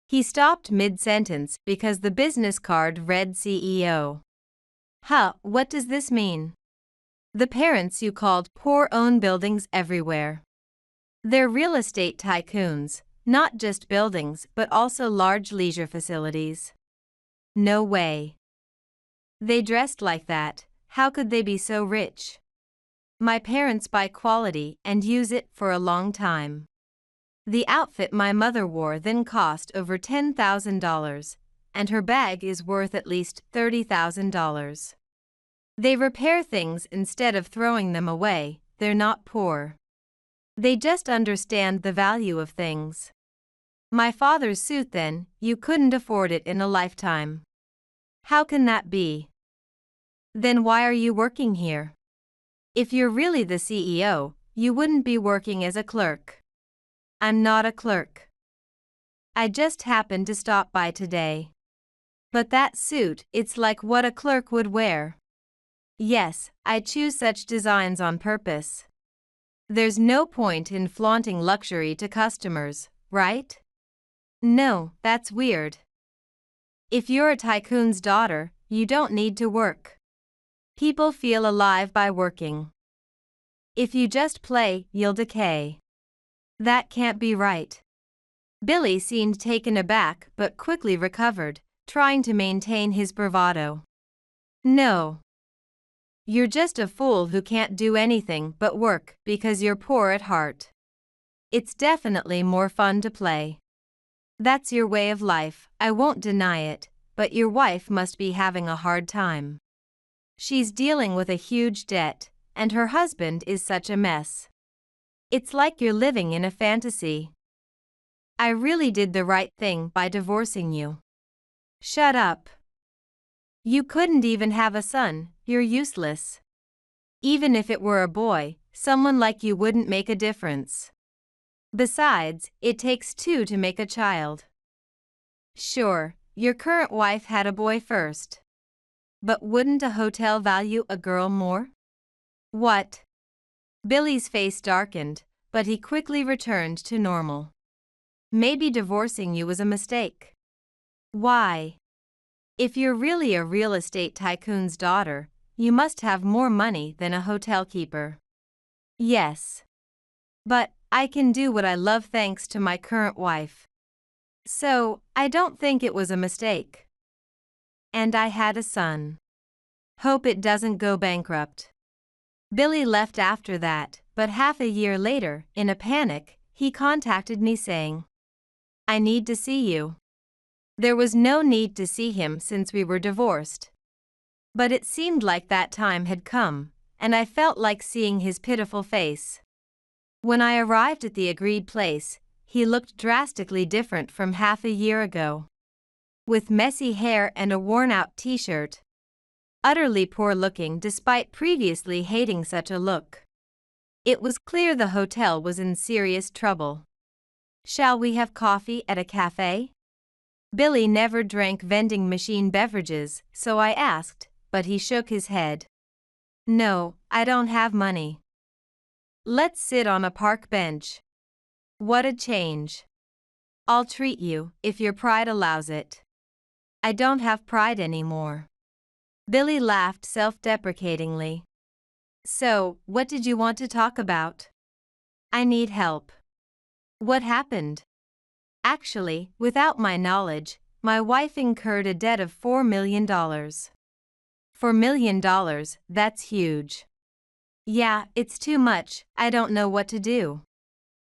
He stopped mid-sentence because the business card read CEO. Huh, what does this mean? The parents you called poor own buildings everywhere. They're real estate tycoons, not just buildings but also large leisure facilities. No way. They dressed like that, how could they be so rich? My parents buy quality and use it for a long time. The outfit my mother wore then cost over $10,000, and her bag is worth at least $30,000. They repair things instead of throwing them away, they're not poor. They just understand the value of things. My father's suit then, you couldn't afford it in a lifetime. How can that be? Then why are you working here? If you're really the CEO, you wouldn't be working as a clerk. I'm not a clerk. I just happened to stop by today. But that suit, it's like what a clerk would wear. Yes, I choose such designs on purpose. There's no point in flaunting luxury to customers, right? No, that's weird. If you're a tycoon's daughter, you don't need to work. People feel alive by working. If you just play, you'll decay. That can't be right. Billy seemed taken aback but quickly recovered, trying to maintain his bravado. No. You're just a fool who can't do anything but work because you're poor at heart. It's definitely more fun to play. That's your way of life, I won't deny it, but your wife must be having a hard time. She's dealing with a huge debt, and her husband is such a mess. It's like you're living in a fantasy. I really did the right thing by divorcing you. Shut up. You couldn't even have a son, you're useless. Even if it were a boy, someone like you wouldn't make a difference. Besides, it takes two to make a child. Sure, your current wife had a boy first. But wouldn't a hotel value a girl more? What? Billy's face darkened, but he quickly returned to normal. Maybe divorcing you was a mistake. Why? If you're really a real estate tycoon's daughter, you must have more money than a hotel keeper. Yes. But I can do what I love thanks to my current wife. So, I don't think it was a mistake. And I had a son. Hope it doesn't go bankrupt. Billy left after that, but half a year later, in a panic, he contacted me saying, "I need to see you." There was no need to see him since we were divorced. But it seemed like that time had come, and I felt like seeing his pitiful face. When I arrived at the agreed place, he looked drastically different from half a year ago. With messy hair and a worn-out t-shirt. Utterly poor looking despite previously hating such a look. It was clear the hotel was in serious trouble. "Shall we have coffee at a cafe?" Billy never drank vending machine beverages, so I asked, but he shook his head. "No, I don't have money." "Let's sit on a park bench." What a change. "I'll treat you, if your pride allows it." I don't have pride anymore. Billy laughed self-deprecatingly. "So, what did you want to talk about?" "I need help." "What happened?" "Actually, without my knowledge, my wife incurred a debt of $4 million. $4 million, that's huge. Yeah, it's too much, I don't know what to do."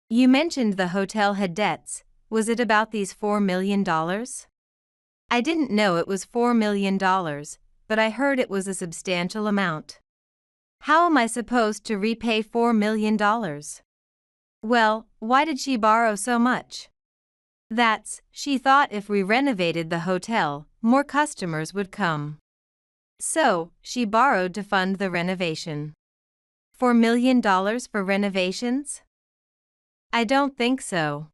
"You mentioned the hotel had debts, was it about these $4 million? "I didn't know it was $4 million, but I heard it was a substantial amount." "How am I supposed to repay $4 million? "Well, why did she borrow so much?" She thought if we renovated the hotel, more customers would come. So, she borrowed to fund the renovation. $4 million for renovations? I don't think so.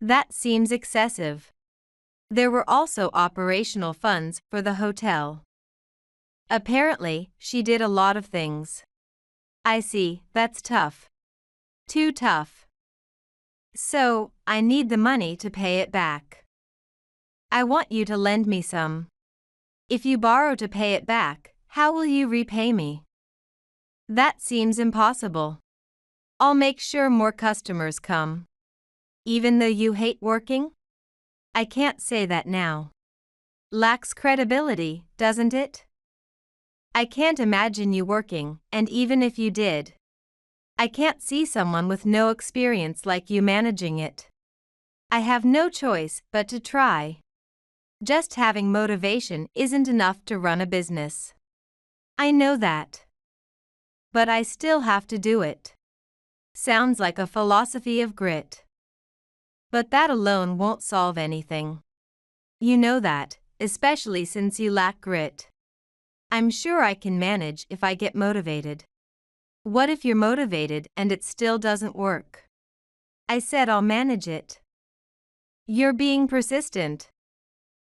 That seems excessive. There were also operational funds for the hotel. Apparently, she did a lot of things. I see, that's tough. Too tough. So, I need the money to pay it back. I want you to lend me some. If you borrow to pay it back, how will you repay me? That seems impossible. I'll make sure more customers come. Even though you hate working? I can't say that now. Lacks credibility, doesn't it? I can't imagine you working, and even if you did, I can't see someone with no experience like you managing it. I have no choice but to try. Just having motivation isn't enough to run a business. I know that. But I still have to do it. Sounds like a philosophy of grit. But that alone won't solve anything. You know that, especially since you lack grit. I'm sure I can manage if I get motivated. What if you're motivated and it still doesn't work? I said I'll manage it. You're being persistent.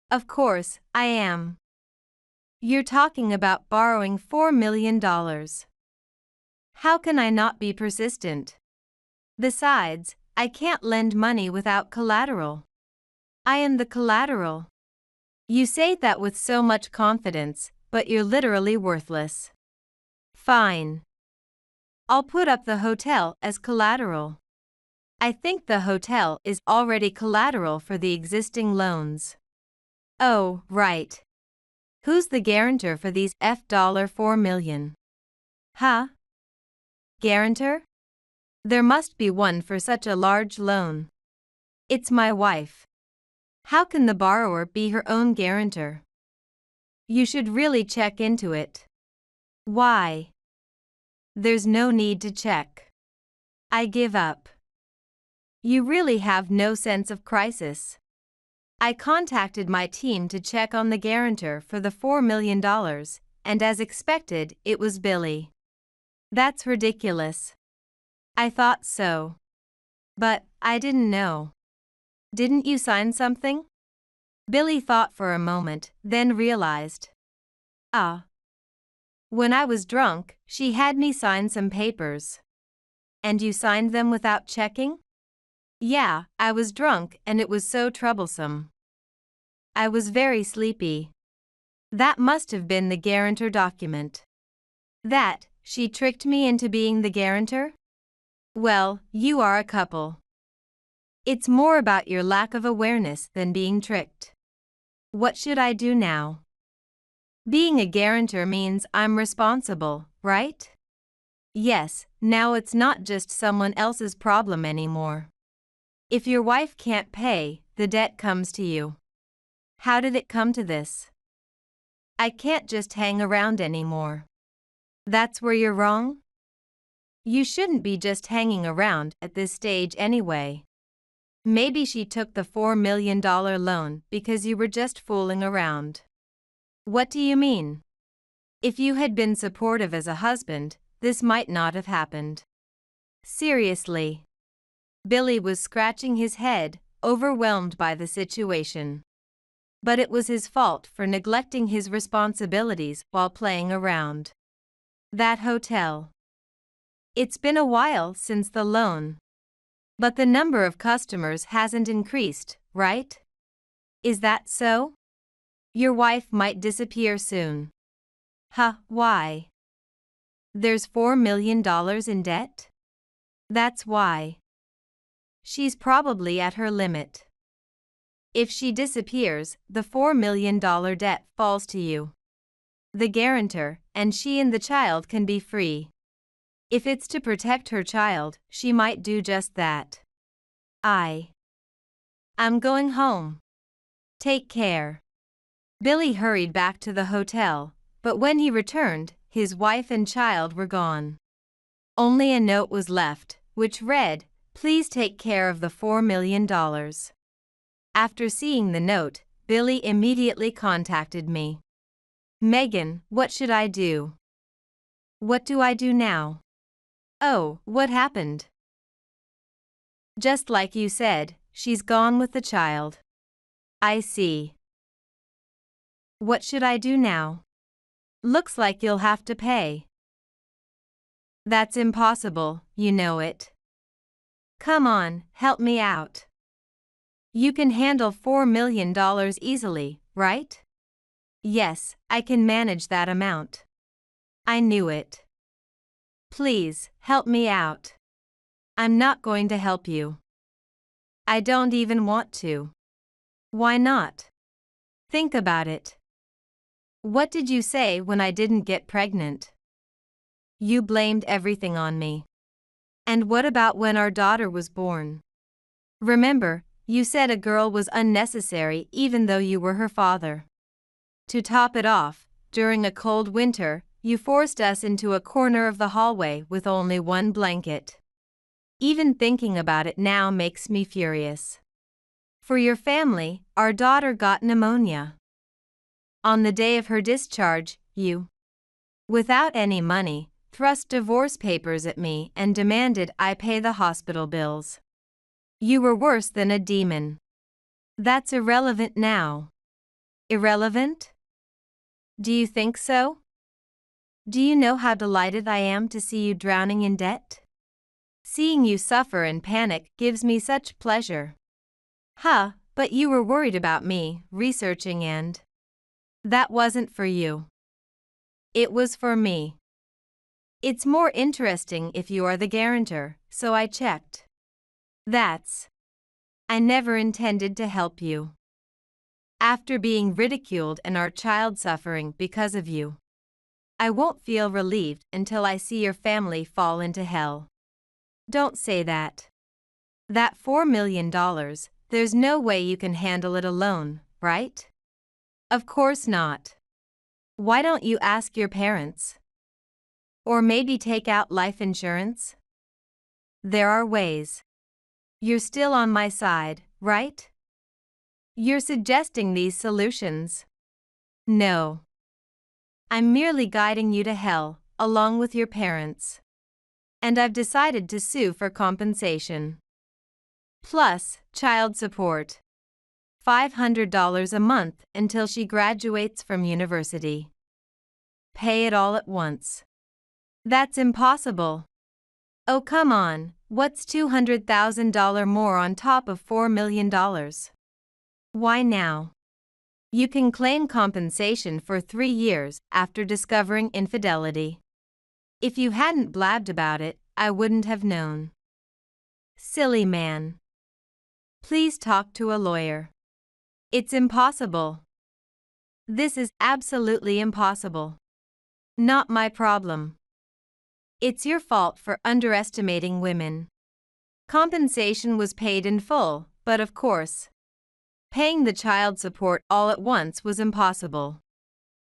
Of course, I am. You're talking about borrowing $4 million. How can I not be persistent? Besides, I can't lend money without collateral. I am the collateral. You say that with so much confidence, but you're literally worthless. Fine. I'll put up the hotel as collateral. I think the hotel is already collateral for the existing loans. Oh, right. Who's the guarantor for these $4 million? Huh? Guarantor? There must be one for such a large loan. It's my wife. How can the borrower be her own guarantor? You should really check into it. Why? There's no need to check. I give up. You really have no sense of crisis. I contacted my team to check on the guarantor for the $4 million, and as expected, it was Billy. That's ridiculous. I thought so. But I didn't know. Didn't you sign something? Billy thought for a moment, then realized. When I was drunk, she had me sign some papers. And you signed them without checking? Yeah, I was drunk and it was so troublesome. I was very sleepy. That must have been the guarantor document. That, she tricked me into being the guarantor? Well, you are a couple. It's more about your lack of awareness than being tricked. What should I do now? Being a guarantor means I'm responsible, right? Yes, now it's not just someone else's problem anymore. If your wife can't pay, the debt comes to you. How did it come to this? I can't just hang around anymore. That's where you're wrong? You shouldn't be just hanging around at this stage anyway. Maybe she took the $4 million loan because you were just fooling around. What do you mean? If you had been supportive as a husband, this might not have happened. Seriously. Billy was scratching his head, overwhelmed by the situation. But it was his fault for neglecting his responsibilities while playing around. That hotel. It's been a while since the loan. But the number of customers hasn't increased, right? Is that so? Your wife might disappear soon. Why? There's $4 million in debt? That's why. She's probably at her limit. If she disappears, the $4 million debt falls to you, the guarantor, and she and the child can be free. If it's to protect her child, she might do just that. I'm going home. Take care. Billy hurried back to the hotel, but when he returned, his wife and child were gone. Only a note was left, which read, "Please take care of the $4 million. After seeing the note, Billy immediately contacted me. Megan, what should I do? What do I do now? Oh, what happened? Just like you said, she's gone with the child. I see. What should I do now? Looks like you'll have to pay. That's impossible, you know it. Come on, help me out. You can handle $4 million easily, right? Yes, I can manage that amount. I knew it. Please, help me out. I'm not going to help you. I don't even want to. Why not? Think about it. What did you say when I didn't get pregnant? You blamed everything on me. And what about when our daughter was born? Remember, you said a girl was unnecessary even though you were her father. To top it off, during a cold winter, you forced us into a corner of the hallway with only one blanket. Even thinking about it now makes me furious. For your family, our daughter got pneumonia. On the day of her discharge, you, without any money, thrust divorce papers at me and demanded I pay the hospital bills. You were worse than a demon. That's irrelevant now. Irrelevant? Do you think so? Do you know how delighted I am to see you drowning in debt? Seeing you suffer and panic gives me such pleasure. But you were worried about me, researching and… That wasn't for you. It was for me. It's more interesting if you are the guarantor, so I checked. I never intended to help you. after being ridiculed and our child suffering because of you. I won't feel relieved until I see your family fall into hell. Don't say that. That $4 million, there's no way you can handle it alone, right? Of course not. Why don't you ask your parents? Or maybe take out life insurance? There are ways. You're still on my side, right? You're suggesting these solutions. No. I'm merely guiding you to hell, along with your parents. And I've decided to sue for compensation. Plus, child support. $500 a month until she graduates from university. Pay it all at once. That's impossible. Oh, come on, what's $200,000 more on top of $4 million? Why now? You can claim compensation for 3 years after discovering infidelity. If you hadn't blabbed about it, I wouldn't have known. Silly man. Please talk to a lawyer. It's impossible. This is absolutely impossible. Not my problem. It's your fault for underestimating women. Compensation was paid in full, but of course, paying the child support all at once was impossible.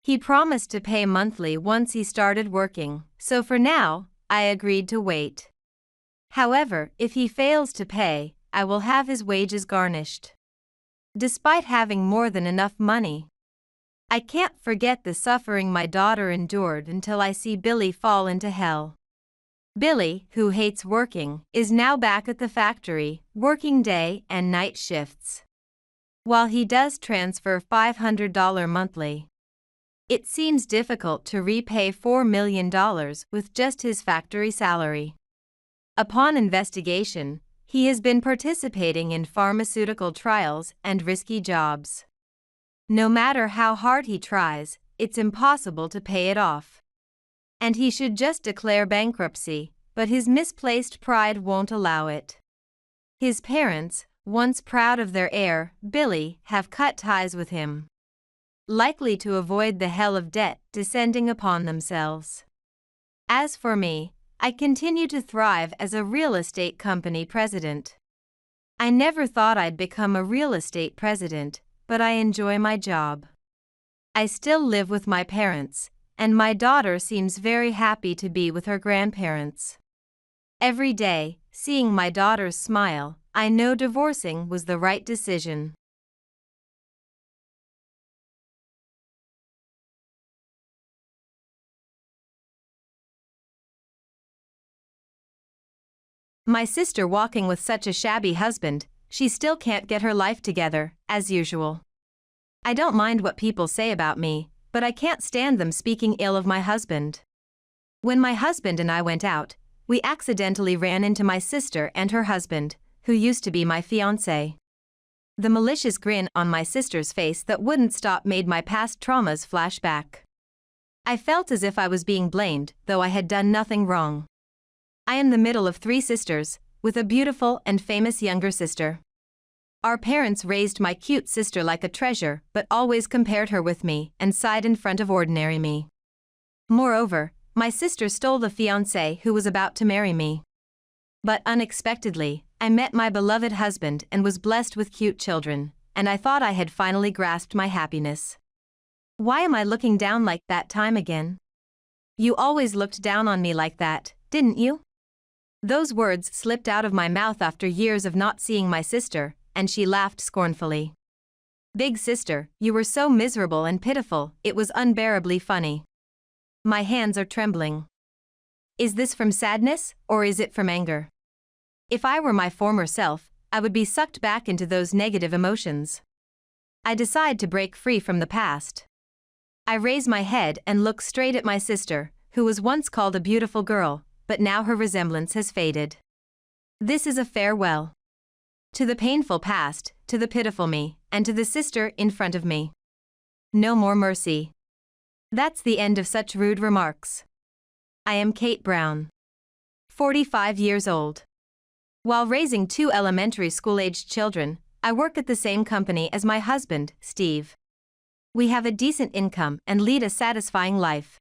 He promised to pay monthly once he started working, so for now, I agreed to wait. However, if he fails to pay, I will have his wages garnished. Despite having more than enough money, I can't forget the suffering my daughter endured until I see Billy fall into hell. Billy, who hates working, is now back at the factory, working day and night shifts. While he does transfer $500 monthly, it seems difficult to repay $4 million with just his factory salary. Upon investigation, he has been participating in pharmaceutical trials and risky jobs. No matter how hard he tries, it's impossible to pay it off. And he should just declare bankruptcy, but his misplaced pride won't allow it. His parents, once proud of their heir, Billy, have cut ties with him, likely to avoid the hell of debt descending upon themselves. As for me, I continue to thrive as a real estate company president. I never thought I'd become a real estate president, but I enjoy my job. I still live with my parents, and my daughter seems very happy to be with her grandparents. Every day, seeing my daughter's smile, I know divorcing was the right decision. My sister walking with such a shabby husband, she still can't get her life together, as usual. I don't mind what people say about me, but I can't stand them speaking ill of my husband. When my husband and I went out, we accidentally ran into my sister and her husband, who used to be my fiancé. The malicious grin on my sister's face that wouldn't stop made my past traumas flash back. I felt as if I was being blamed, though I had done nothing wrong. I am the middle of 3 sisters, with a beautiful and famous younger sister. Our parents raised my cute sister like a treasure, but always compared her with me and sighed in front of ordinary me. Moreover, my sister stole the fiancé who was about to marry me. But unexpectedly, I met my beloved husband and was blessed with cute children, and I thought I had finally grasped my happiness. Why am I looking down like that time again? You always looked down on me like that, didn't you? Those words slipped out of my mouth after years of not seeing my sister, and she laughed scornfully. Big sister, you were so miserable and pitiful, it was unbearably funny. My hands are trembling. Is this from sadness, or is it from anger? If I were my former self, I would be sucked back into those negative emotions. I decide to break free from the past. I raise my head and look straight at my sister, who was once called a beautiful girl, but now her resemblance has faded. This is a farewell. To the painful past, to the pitiful me, and to the sister in front of me. No more mercy. That's the end of such rude remarks. I am Kate Brown, 45 years old. While raising 2 elementary school-aged children, I work at the same company as my husband, Steve. We have a decent income and lead a satisfying life.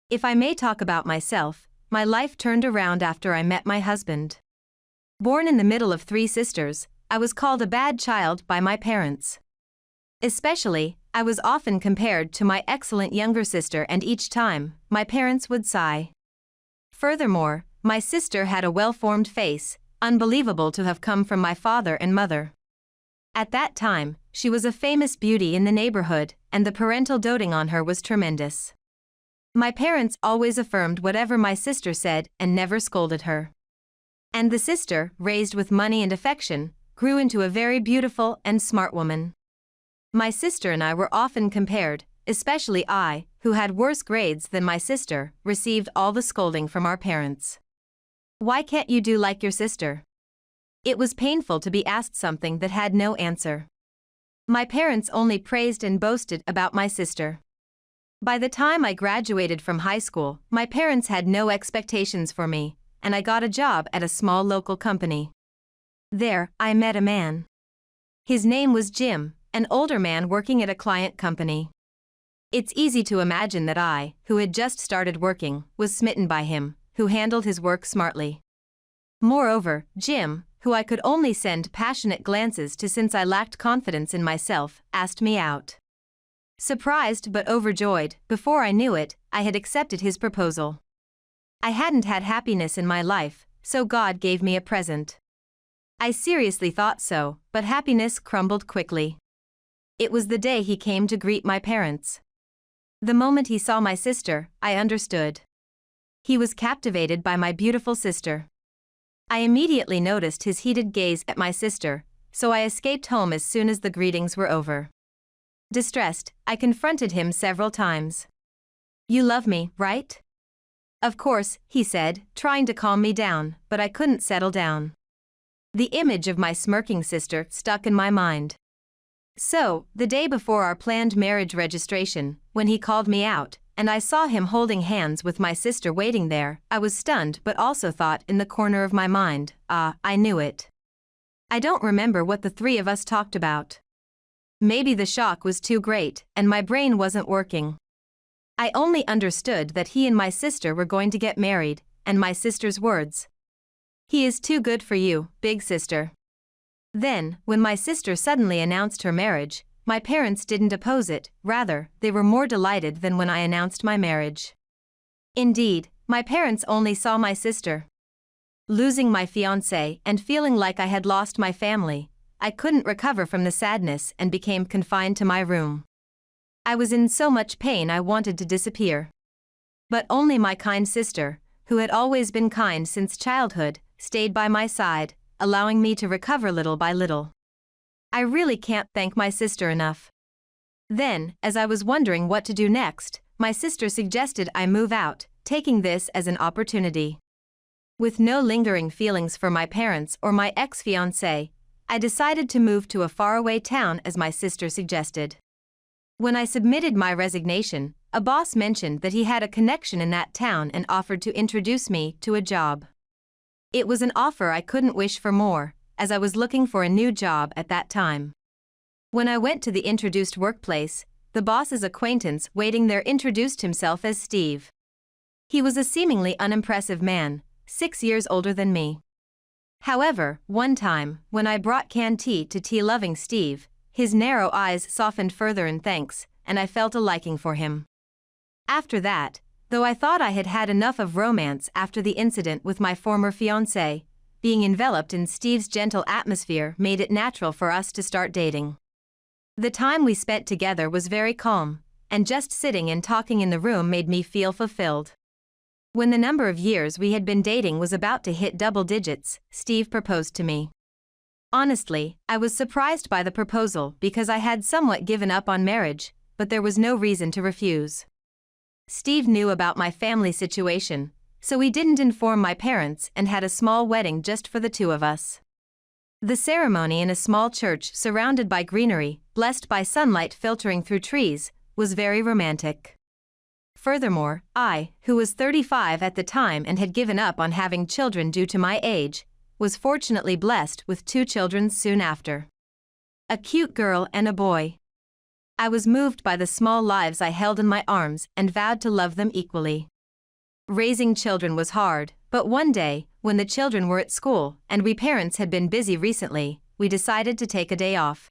If I may talk about myself, my life turned around after I met my husband. Born in the middle of 3 sisters, I was called a bad child by my parents. Especially, I was often compared to my excellent younger sister, and each time, my parents would sigh. Furthermore, my sister had a well-formed face, unbelievable to have come from my father and mother. At that time, she was a famous beauty in the neighborhood, and the parental doting on her was tremendous. My parents always affirmed whatever my sister said and never scolded her. And the sister, raised with money and affection, grew into a very beautiful and smart woman. My sister and I were often compared, especially I, who had worse grades than my sister, received all the scolding from our parents. Why can't you do like your sister? It was painful to be asked something that had no answer. My parents only praised and boasted about my sister. By the time I graduated from high school, my parents had no expectations for me, and I got a job at a small local company. There, I met a man. His name was Jim, an older man working at a client company. It's easy to imagine that I, who had just started working, was smitten by him, who handled his work smartly. Moreover, Jim, who I could only send passionate glances to since I lacked confidence in myself, asked me out. Surprised but overjoyed, before I knew it, I had accepted his proposal. I hadn't had happiness in my life, so God gave me a present. I seriously thought so, but happiness crumbled quickly. It was the day he came to greet my parents. The moment he saw my sister, I understood. He was captivated by my beautiful sister. I immediately noticed his heated gaze at my sister, so I escaped home as soon as the greetings were over. Distressed, I confronted him several times. "You love me, right?" "Of course," he said, trying to calm me down, but I couldn't settle down. The image of my smirking sister stuck in my mind. So, the day before our planned marriage registration, when he called me out, and I saw him holding hands with my sister waiting there, I was stunned but also thought in the corner of my mind, I knew it. I don't remember what the 3 of us talked about. Maybe the shock was too great, and my brain wasn't working. I only understood that he and my sister were going to get married, and my sister's words. "He is too good for you, big sister." Then, when my sister suddenly announced her marriage, my parents didn't oppose it, rather, they were more delighted than when I announced my marriage. Indeed, my parents only saw my sister. Losing my fiancé and feeling like I had lost my family, I couldn't recover from the sadness and became confined to my room. I was in so much pain I wanted to disappear. But only my kind sister, who had always been kind since childhood, stayed by my side, allowing me to recover little by little. I really can't thank my sister enough. Then, as I was wondering what to do next, my sister suggested I move out, taking this as an opportunity. With no lingering feelings for my parents or my ex-fiancé, I decided to move to a faraway town as my sister suggested. When I submitted my resignation, a boss mentioned that he had a connection in that town and offered to introduce me to a job. It was an offer I couldn't wish for more, as I was looking for a new job at that time. When I went to the introduced workplace, the boss's acquaintance waiting there introduced himself as Steve. He was a seemingly unimpressive man, 6 years older than me. However, one time, when I brought canned tea to tea-loving Steve, his narrow eyes softened further in thanks, and I felt a liking for him. After that, though I thought I had had enough of romance after the incident with my former fiancé, being enveloped in Steve's gentle atmosphere made it natural for us to start dating. The time we spent together was very calm, and just sitting and talking in the room made me feel fulfilled. When the number of years we had been dating was about to hit double digits, Steve proposed to me. Honestly, I was surprised by the proposal because I had somewhat given up on marriage, but there was no reason to refuse. Steve knew about my family situation, so he didn't inform my parents and had a small wedding just for the 2 of us. The ceremony in a small church surrounded by greenery, blessed by sunlight filtering through trees, was very romantic. Furthermore, I, who was 35 at the time and had given up on having children due to my age, was fortunately blessed with 2 children soon after. a cute girl and a boy. I was moved by the small lives I held in my arms and vowed to love them equally. Raising children was hard, but one day, when the children were at school and we parents had been busy recently, we decided to take a day off.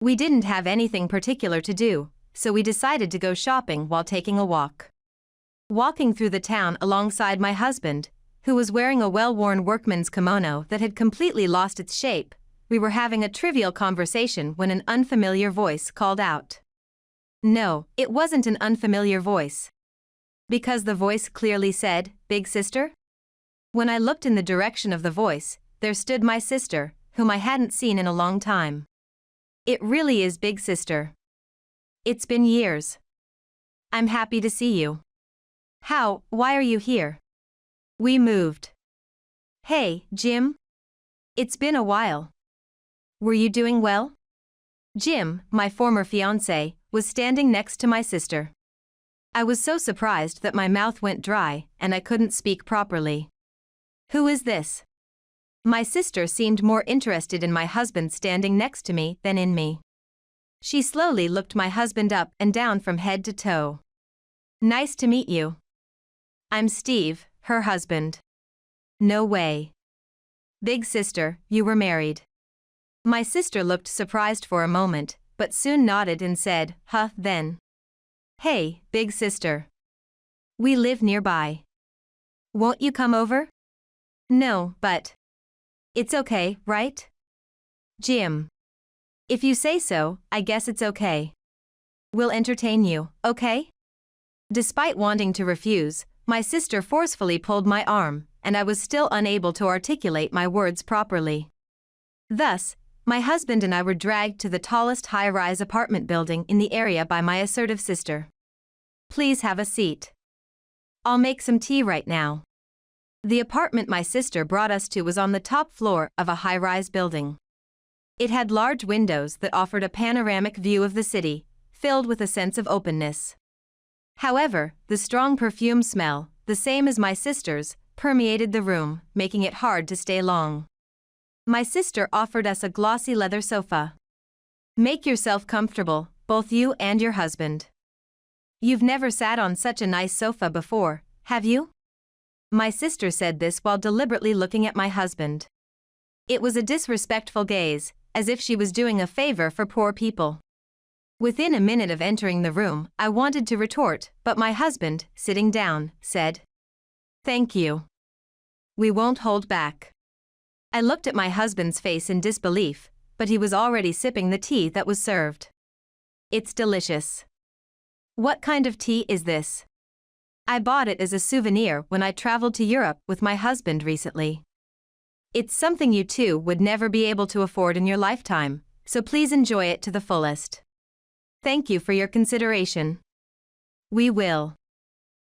We didn't have anything particular to do, so we decided to go shopping while taking a walk. Walking through the town alongside my husband, who was wearing a well-worn workman's kimono that had completely lost its shape, we were having a trivial conversation when an unfamiliar voice called out. No, it wasn't an unfamiliar voice. Because the voice clearly said, "Big sister?" When I looked in the direction of the voice, there stood my sister, whom I hadn't seen in a long time. It really is Big Sister. It's been years. I'm happy to see you. Why are you here? We moved. Hey, Jim. It's been a while. Were you doing well? Jim, my former fiancé, was standing next to my sister. I was so surprised that my mouth went dry and I couldn't speak properly. Who is this? My sister seemed more interested in my husband standing next to me than in me. She slowly looked my husband up and down from head to toe. Nice to meet you. I'm Steve, her husband. No way. Big sister, you were married. My sister looked surprised for a moment, but soon nodded and said, then. Hey, big sister. We live nearby. Won't you come over? No, but. It's okay, right? Jim. If you say so, I guess it's okay. We'll entertain you, okay? Despite wanting to refuse, my sister forcefully pulled my arm, and I was still unable to articulate my words properly. Thus, my husband and I were dragged to the tallest high-rise apartment building in the area by my assertive sister. Please have a seat. I'll make some tea right now. The apartment my sister brought us to was on the top floor of a high-rise building. It had large windows that offered a panoramic view of the city, filled with a sense of openness. However, the strong perfume smell, the same as my sister's, permeated the room, making it hard to stay long. My sister offered us a glossy leather sofa. Make yourself comfortable, both you and your husband. You've never sat on such a nice sofa before, have you? My sister said this while deliberately looking at my husband. It was a disrespectful gaze, as if she was doing a favor for poor people. Within a minute of entering the room, I wanted to retort, but my husband, sitting down, said, "Thank you. We won't hold back." I looked at my husband's face in disbelief, but he was already sipping the tea that was served. It's delicious. What kind of tea is this? I bought it as a souvenir when I traveled to Europe with my husband recently. It's something you two would never be able to afford in your lifetime, so please enjoy it to the fullest. Thank you for your consideration. We will.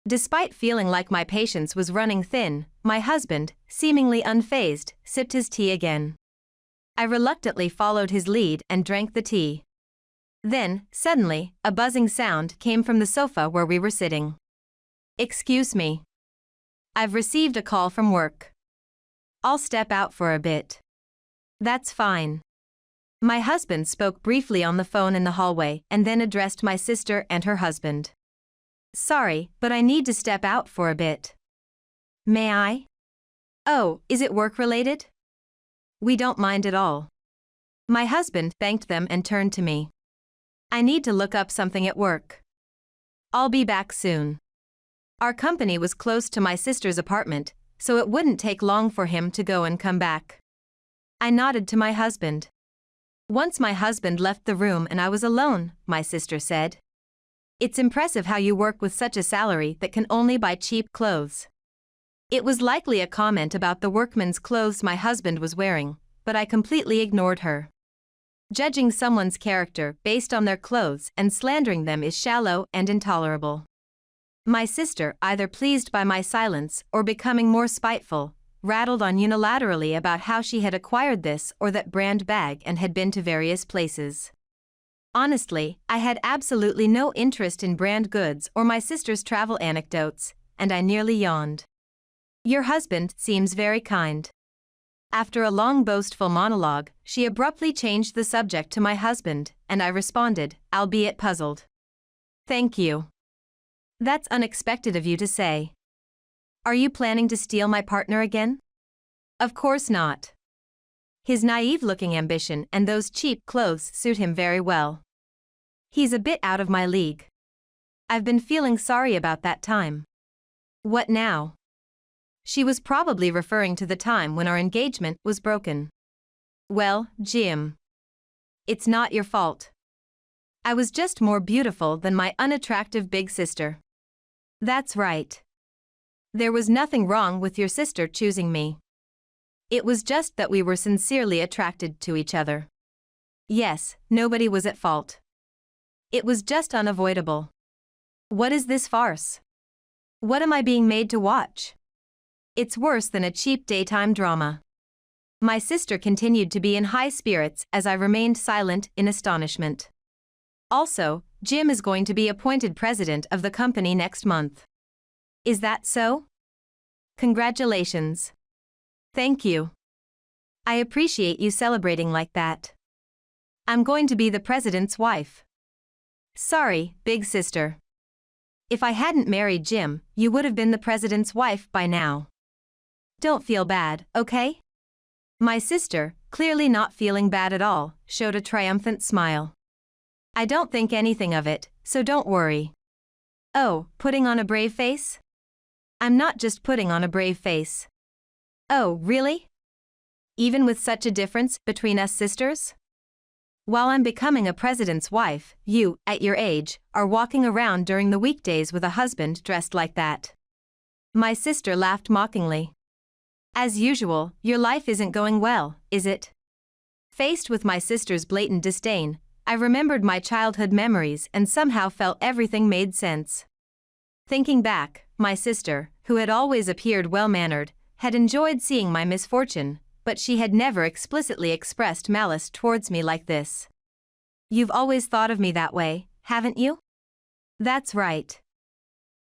Despite feeling like my patience was running thin, my husband, seemingly unfazed, sipped his tea again. I reluctantly followed his lead and drank the tea. Then, suddenly, a buzzing sound came from the sofa where we were sitting. Excuse me. I've received a call from work. I'll step out for a bit. That's fine. My husband spoke briefly on the phone in the hallway and then addressed my sister and her husband. Sorry, but I need to step out for a bit. May I? Oh, is it work-related? We don't mind at all. My husband thanked them and turned to me. I need to look up something at work. I'll be back soon. Our company was close to my sister's apartment, so it wouldn't take long for him to go and come back. I nodded to my husband. Once my husband left the room and I was alone, my sister said. It's impressive how you work with such a salary that can only buy cheap clothes. It was likely a comment about the workman's clothes my husband was wearing, but I completely ignored her. Judging someone's character based on their clothes and slandering them is shallow and intolerable. My sister, either pleased by my silence or becoming more spiteful, rattled on unilaterally about how she had acquired this or that brand bag and had been to various places. Honestly, I had absolutely no interest in brand goods or my sister's travel anecdotes, and I nearly yawned. Your husband seems very kind. After a long boastful monologue, she abruptly changed the subject to my husband, and I responded, albeit puzzled. Thank you. That's unexpected of you to say. Are you planning to steal my partner again? Of course not. His naive-looking ambition and those cheap clothes suit him very well. He's a bit out of my league. I've been feeling sorry about that time. What now? She was probably referring to the time when our engagement was broken. Well, Jim. It's not your fault. I was just more beautiful than my unattractive big sister. That's right. There was nothing wrong with your sister choosing me. It was just that we were sincerely attracted to each other. Yes, nobody was at fault. It was just unavoidable. What is this farce? What am I being made to watch? It's worse than a cheap daytime drama. My sister continued to be in high spirits as I remained silent in astonishment. Also, Jim is going to be appointed president of the company next month. Is that so? Congratulations. Thank you. I appreciate you celebrating like that. I'm going to be the president's wife. Sorry, big sister. If I hadn't married Jim, you would have been the president's wife by now. Don't feel bad, okay? My sister, clearly not feeling bad at all, showed a triumphant smile. I don't think anything of it, so don't worry. Oh, putting on a brave face? I'm not just putting on a brave face. Oh, really? Even with such a difference between us sisters? While I'm becoming a president's wife, you, at your age, are walking around during the weekdays with a husband dressed like that. My sister laughed mockingly. As usual, your life isn't going well, is it? Faced with my sister's blatant disdain, I remembered my childhood memories and somehow felt everything made sense. Thinking back, my sister, who had always appeared well-mannered, had enjoyed seeing my misfortune, but she had never explicitly expressed malice towards me like this. You've always thought of me that way, haven't you? That's right.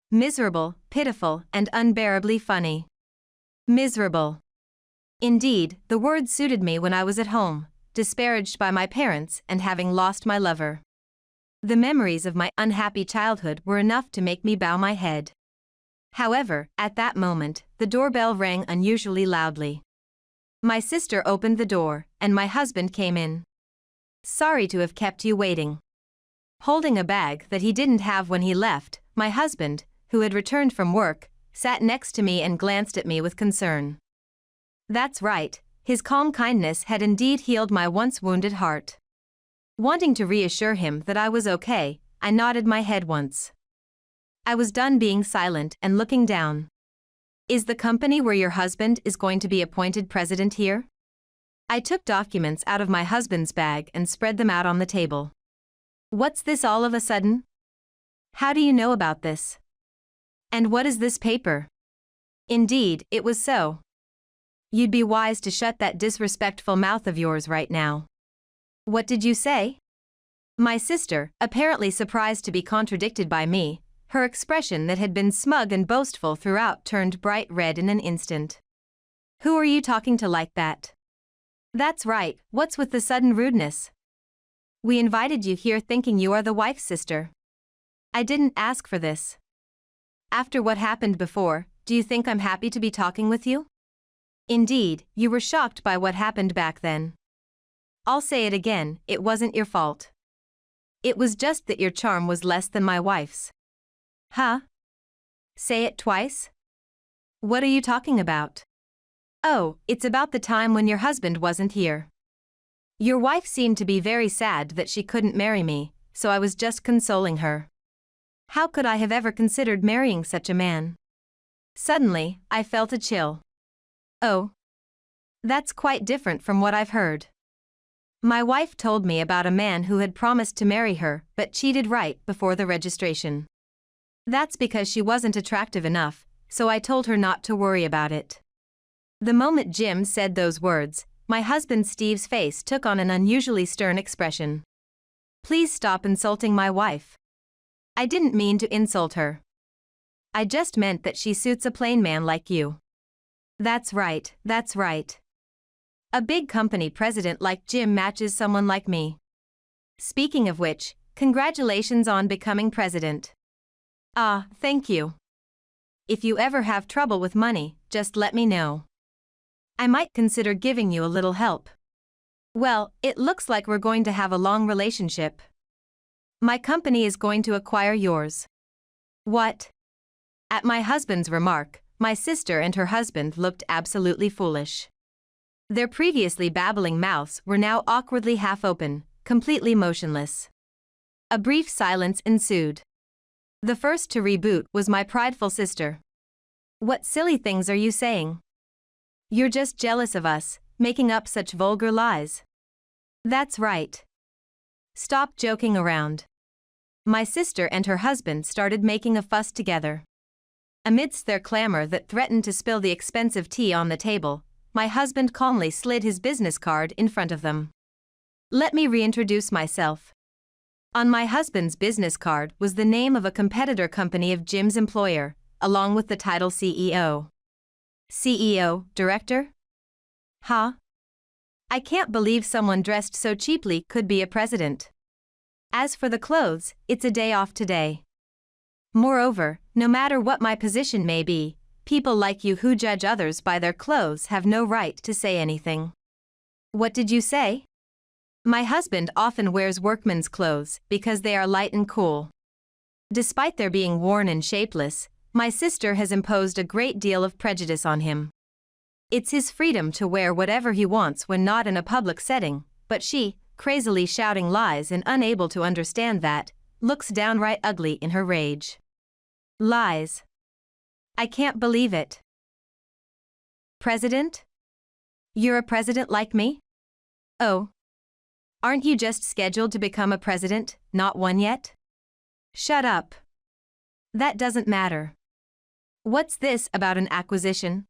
Miserable, pitiful, and unbearably funny. Miserable. Indeed, the word suited me when I was at home, disparaged by my parents and having lost my lover. The memories of my unhappy childhood were enough to make me bow my head. However, at that moment, the doorbell rang unusually loudly. My sister opened the door, and my husband came in. Sorry to have kept you waiting. Holding a bag that he didn't have when he left, my husband, who had returned from work, sat next to me and glanced at me with concern. That's right, his calm kindness had indeed healed my once wounded heart. Wanting to reassure him that I was okay, I nodded my head once. I was done being silent and looking down. Is the company where your husband is going to be appointed president here? I took documents out of my husband's bag and spread them out on the table. What's this all of a sudden? How do you know about this? And what is this paper? Indeed, it was so. You'd be wise to shut that disrespectful mouth of yours right now. What did you say? My sister, apparently surprised to be contradicted by me, her expression that had been smug and boastful throughout turned bright red in an instant. Who are you talking to like that? That's right, what's with the sudden rudeness? We invited you here thinking you are the wife's sister. I didn't ask for this. After what happened before, do you think I'm happy to be talking with you? Indeed, you were shocked by what happened back then. I'll say it again, it wasn't your fault. It was just that your charm was less than my wife's. Huh? Say it twice? What are you talking about? Oh, it's about the time when your husband wasn't here. Your wife seemed to be very sad that she couldn't marry me, so I was just consoling her. How could I have ever considered marrying such a man? Suddenly, I felt a chill. Oh. That's quite different from what I've heard. My wife told me about a man who had promised to marry her but cheated right before the registration. That's because she wasn't attractive enough, so I told her not to worry about it. The moment Jim said those words, my husband Steve's face took on an unusually stern expression. Please stop insulting my wife. I didn't mean to insult her. I just meant that she suits a plain man like you. That's right, that's right. A big company president like Jim matches someone like me. Speaking of which, congratulations on becoming president. Ah, thank you. If you ever have trouble with money, just let me know. I might consider giving you a little help. Well, it looks like we're going to have a long relationship. My company is going to acquire yours. What? At my husband's remark, my sister and her husband looked absolutely foolish. Their previously babbling mouths were now awkwardly half open, completely motionless. A brief silence ensued. The first to reboot was my prideful sister. What silly things are you saying? You're just jealous of us, making up such vulgar lies. That's right. Stop joking around. My sister and her husband started making a fuss together. Amidst their clamor that threatened to spill the expensive tea on the table, my husband calmly slid his business card in front of them. Let me reintroduce myself. On my husband's business card was the name of a competitor company of Jim's employer, along with the title CEO. CEO, director? Huh? I can't believe someone dressed so cheaply could be a president. As for the clothes, it's a day off today. Moreover, no matter what my position may be, people like you who judge others by their clothes have no right to say anything. What did you say? My husband often wears workman's clothes because they are light and cool. Despite their being worn and shapeless, my sister has imposed a great deal of prejudice on him. It's his freedom to wear whatever he wants when not in a public setting, but she, crazily shouting lies and unable to understand that, looks downright ugly in her rage. Lies. I can't believe it. President? You're a president like me? Oh. Aren't you just scheduled to become a president, not one yet? Shut up. That doesn't matter. What's this about an acquisition?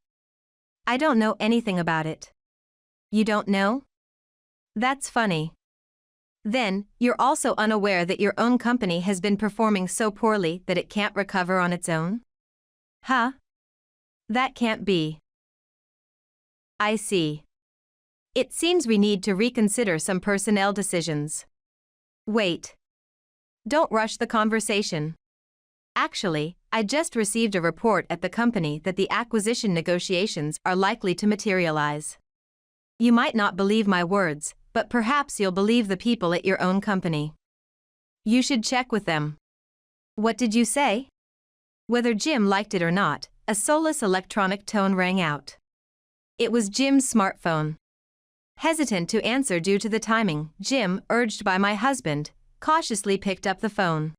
I don't know anything about it. You don't know? That's funny. Then, you're also unaware that your own company has been performing so poorly that it can't recover on its own? Huh? That can't be. I see. It seems we need to reconsider some personnel decisions. Wait. Don't rush the conversation. Actually, I just received a report at the company that the acquisition negotiations are likely to materialize. You might not believe my words, but perhaps you'll believe the people at your own company. You should check with them. What did you say? Whether Jim liked it or not, a soulless electronic tone rang out. It was Jim's smartphone. Hesitant to answer due to the timing, Jim, urged by my husband, cautiously picked up the phone.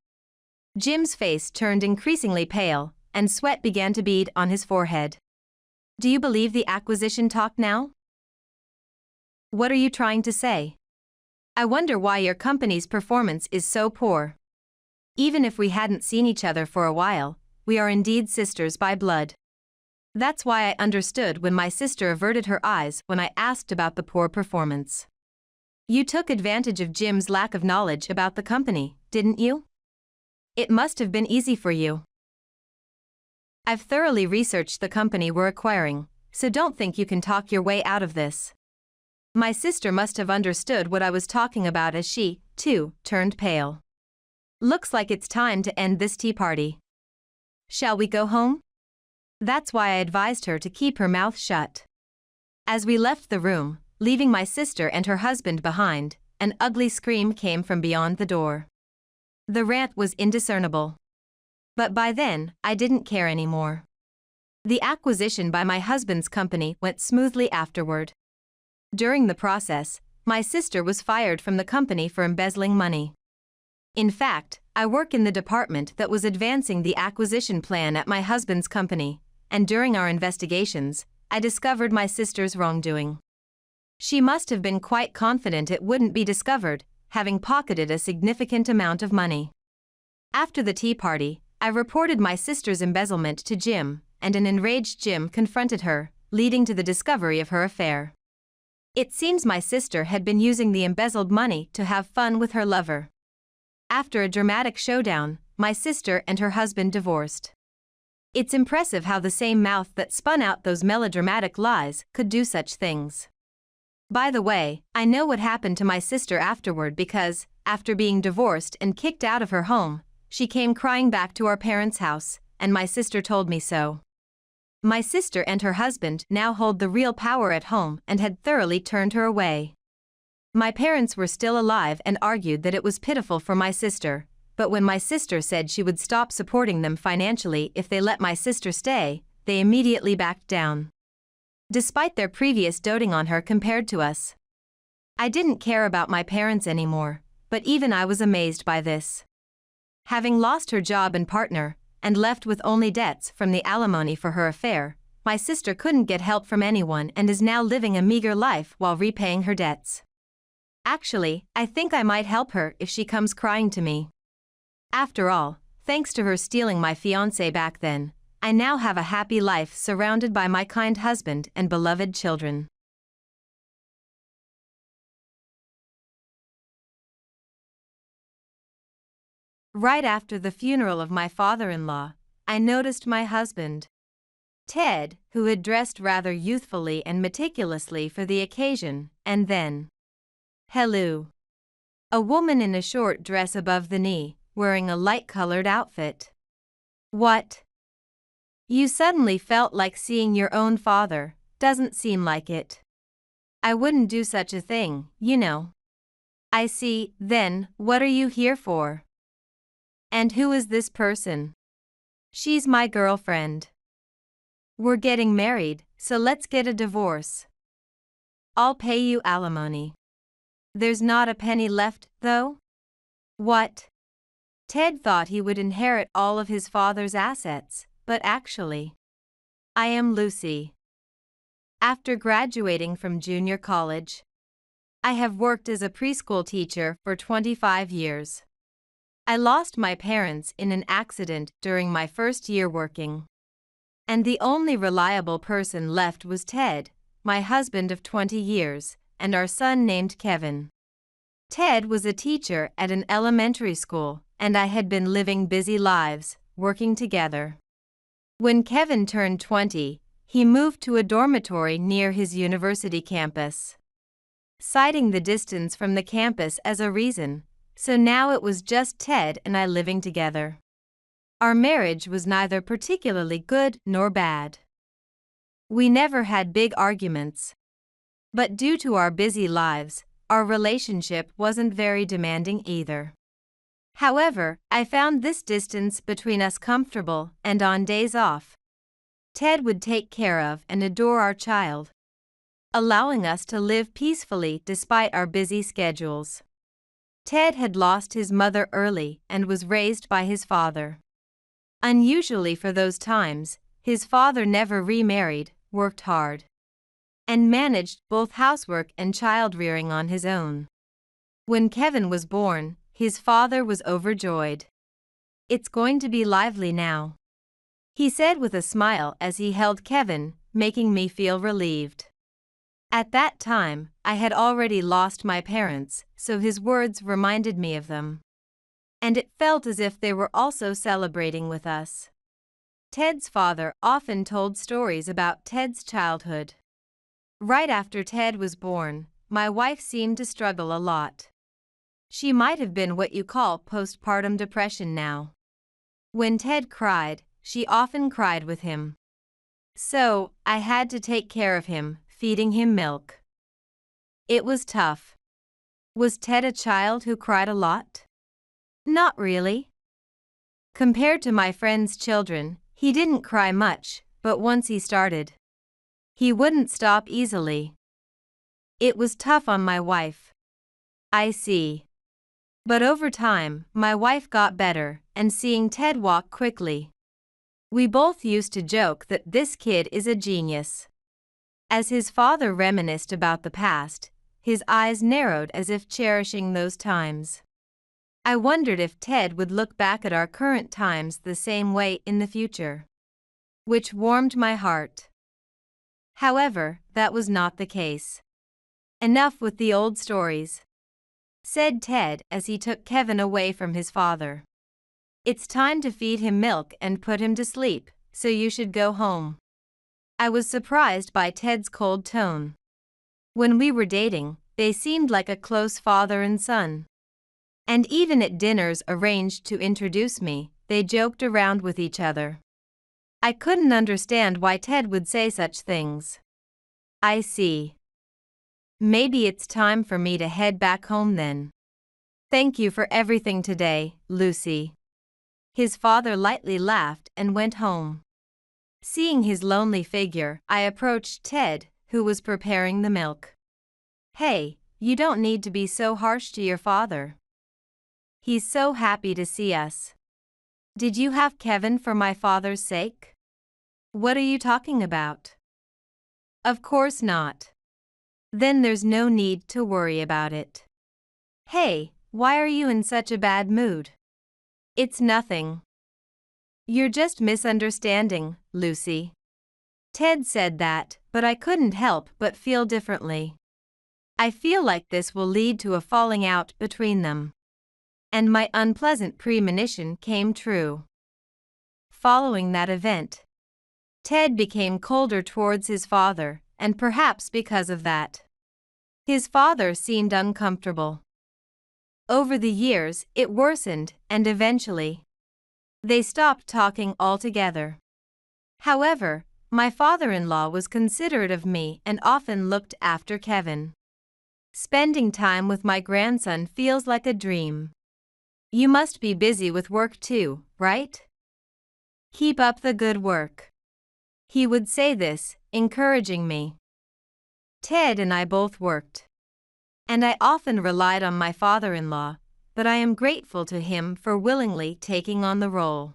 Jim's face turned increasingly pale, and sweat began to bead on his forehead. Do you believe the acquisition talk now? What are you trying to say? I wonder why your company's performance is so poor. Even if we hadn't seen each other for a while, we are indeed sisters by blood. That's why I understood when my sister averted her eyes when I asked about the poor performance. You took advantage of Jim's lack of knowledge about the company, didn't you? It must have been easy for you. I've thoroughly researched the company we're acquiring, so don't think you can talk your way out of this. My sister must have understood what I was talking about as she, too, turned pale. Looks like it's time to end this tea party. Shall we go home? That's why I advised her to keep her mouth shut. As we left the room, leaving my sister and her husband behind, an ugly scream came from beyond the door. The rant was indiscernible. But by then, I didn't care anymore. The acquisition by my husband's company went smoothly afterward. During the process, my sister was fired from the company for embezzling money. In fact, I work in the department that was advancing the acquisition plan at my husband's company, and during our investigations, I discovered my sister's wrongdoing. She must have been quite confident it wouldn't be discovered, having pocketed a significant amount of money. After the tea party, I reported my sister's embezzlement to Jim, and an enraged Jim confronted her, leading to the discovery of her affair. It seems my sister had been using the embezzled money to have fun with her lover. After a dramatic showdown, my sister and her husband divorced. It's impressive how the same mouth that spun out those melodramatic lies could do such things. By the way, I know what happened to my sister afterward because, after being divorced and kicked out of her home, she came crying back to our parents' house, and my sister told me so. My sister and her husband now hold the real power at home and had thoroughly turned her away. My parents were still alive and argued that it was pitiful for my sister, but when my sister said she would stop supporting them financially if they let my sister stay, they immediately backed down. Despite their previous doting on her compared to us. I didn't care about my parents anymore, but even I was amazed by this. Having lost her job and partner, and left with only debts from the alimony for her affair, my sister couldn't get help from anyone and is now living a meager life while repaying her debts. Actually, I think I might help her if she comes crying to me. After all, thanks to her stealing my fiancé back then, I now have a happy life surrounded by my kind husband and beloved children. Right after the funeral of my father-in-law, I noticed my husband, Ted, who had dressed rather youthfully and meticulously for the occasion, and then, hello, a woman in a short dress above the knee, wearing a light-colored outfit. What? You suddenly felt like seeing your own father, doesn't seem like it. I wouldn't do such a thing, you know. I see, then, what are you here for? And who is this person? She's my girlfriend. We're getting married, so let's get a divorce. I'll pay you alimony. There's not a penny left, though? What? Ted thought he would inherit all of his father's assets, but actually, I am Lucy. After graduating from junior college, I have worked as a preschool teacher for 25 years. I lost my parents in an accident during my first year working. And the only reliable person left was Ted, my husband of 20 years, and our son named Kevin. Ted was a teacher at an elementary school, and I had been living busy lives, working together. When Kevin turned 20, he moved to a dormitory near his university campus, citing the distance from the campus as a reason, so now it was just Ted and I living together. Our marriage was neither particularly good nor bad. We never had big arguments. But due to our busy lives, our relationship wasn't very demanding either. However, I found this distance between us comfortable, and on days off, Ted would take care of and adore our child, allowing us to live peacefully despite our busy schedules. Ted had lost his mother early and was raised by his father. Unusually for those times, his father never remarried, worked hard, and managed both housework and child-rearing on his own. When Kevin was born, his father was overjoyed. It's going to be lively now, he said with a smile as he held Kevin, making me feel relieved. At that time, I had already lost my parents, so his words reminded me of them. And it felt as if they were also celebrating with us. Ted's father often told stories about Ted's childhood. Right after Ted was born, my wife seemed to struggle a lot. She might have been what you call postpartum depression now. When Ted cried, she often cried with him. So, I had to take care of him, feeding him milk. It was tough. Was Ted a child who cried a lot? Not really. Compared to my friends' children, he didn't cry much, but once he started, he wouldn't stop easily. It was tough on my wife. I see. But over time, my wife got better, and seeing Ted walk quickly, we both used to joke that this kid is a genius. As his father reminisced about the past, his eyes narrowed as if cherishing those times. I wondered if Ted would look back at our current times the same way in the future, which warmed my heart. However, that was not the case. Enough with the old stories, said Ted as he took Kevin away from his father. It's time to feed him milk and put him to sleep, so you should go home. I was surprised by Ted's cold tone. When we were dating, they seemed like a close father and son. And even at dinners arranged to introduce me, they joked around with each other. I couldn't understand why Ted would say such things. I see. Maybe it's time for me to head back home then. Thank you for everything today, Lucy. His father lightly laughed and went home. Seeing his lonely figure, I approached Ted, who was preparing the milk. Hey, you don't need to be so harsh to your father. He's so happy to see us. Did you have Kevin for my father's sake? What are you talking about? Of course not. Then there's no need to worry about it. Hey, why are you in such a bad mood? It's nothing. You're just misunderstanding, Lucy. Ted said that, but I couldn't help but feel differently. I feel like this will lead to a falling out between them. And my unpleasant premonition came true. Following that event, Ted became colder towards his father, and perhaps because of that, his father seemed uncomfortable. Over the years, it worsened, and eventually, they stopped talking altogether. However, my father-in-law was considerate of me and often looked after Kevin. Spending time with my grandson feels like a dream. You must be busy with work too, right? Keep up the good work. He would say this, encouraging me. Ted and I both worked. And I often relied on my father-in-law, but I am grateful to him for willingly taking on the role.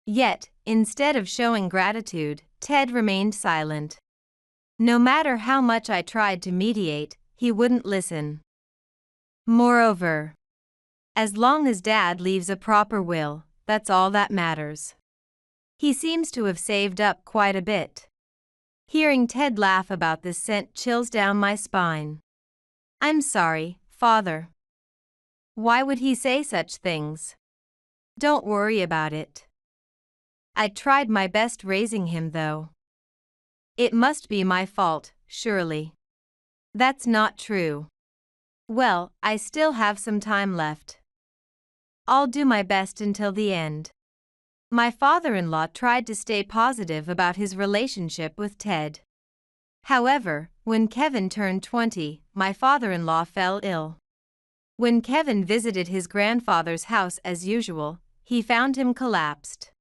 Yet, instead of showing gratitude, Ted remained silent. No matter how much I tried to mediate, he wouldn't listen. Moreover, as long as Dad leaves a proper will, that's all that matters. He seems to have saved up quite a bit. Hearing Ted laugh about this sent chills down my spine. I'm sorry, Father. Why would he say such things? Don't worry about it. I tried my best raising him though. It must be my fault, surely. That's not true. Well, I still have some time left. I'll do my best until the end. My father-in-law tried to stay positive about his relationship with Ted. However, when Kevin turned 20, my father-in-law fell ill. When Kevin visited his grandfather's house as usual, he found him collapsed.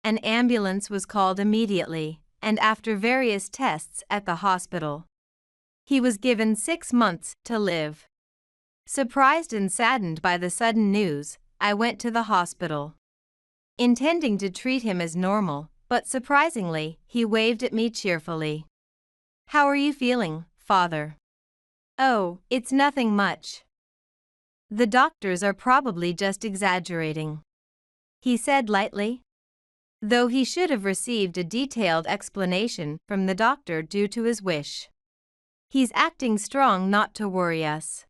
An ambulance was called immediately, and after various tests at the hospital, he was given 6 months to live. Surprised and saddened by the sudden news, I went to the hospital, intending to treat him as normal, but surprisingly, he waved at me cheerfully. How are you feeling, Father? Oh, it's nothing much. The doctors are probably just exaggerating, he said lightly, though he should have received a detailed explanation from the doctor due to his wish. He's acting strong not to worry us.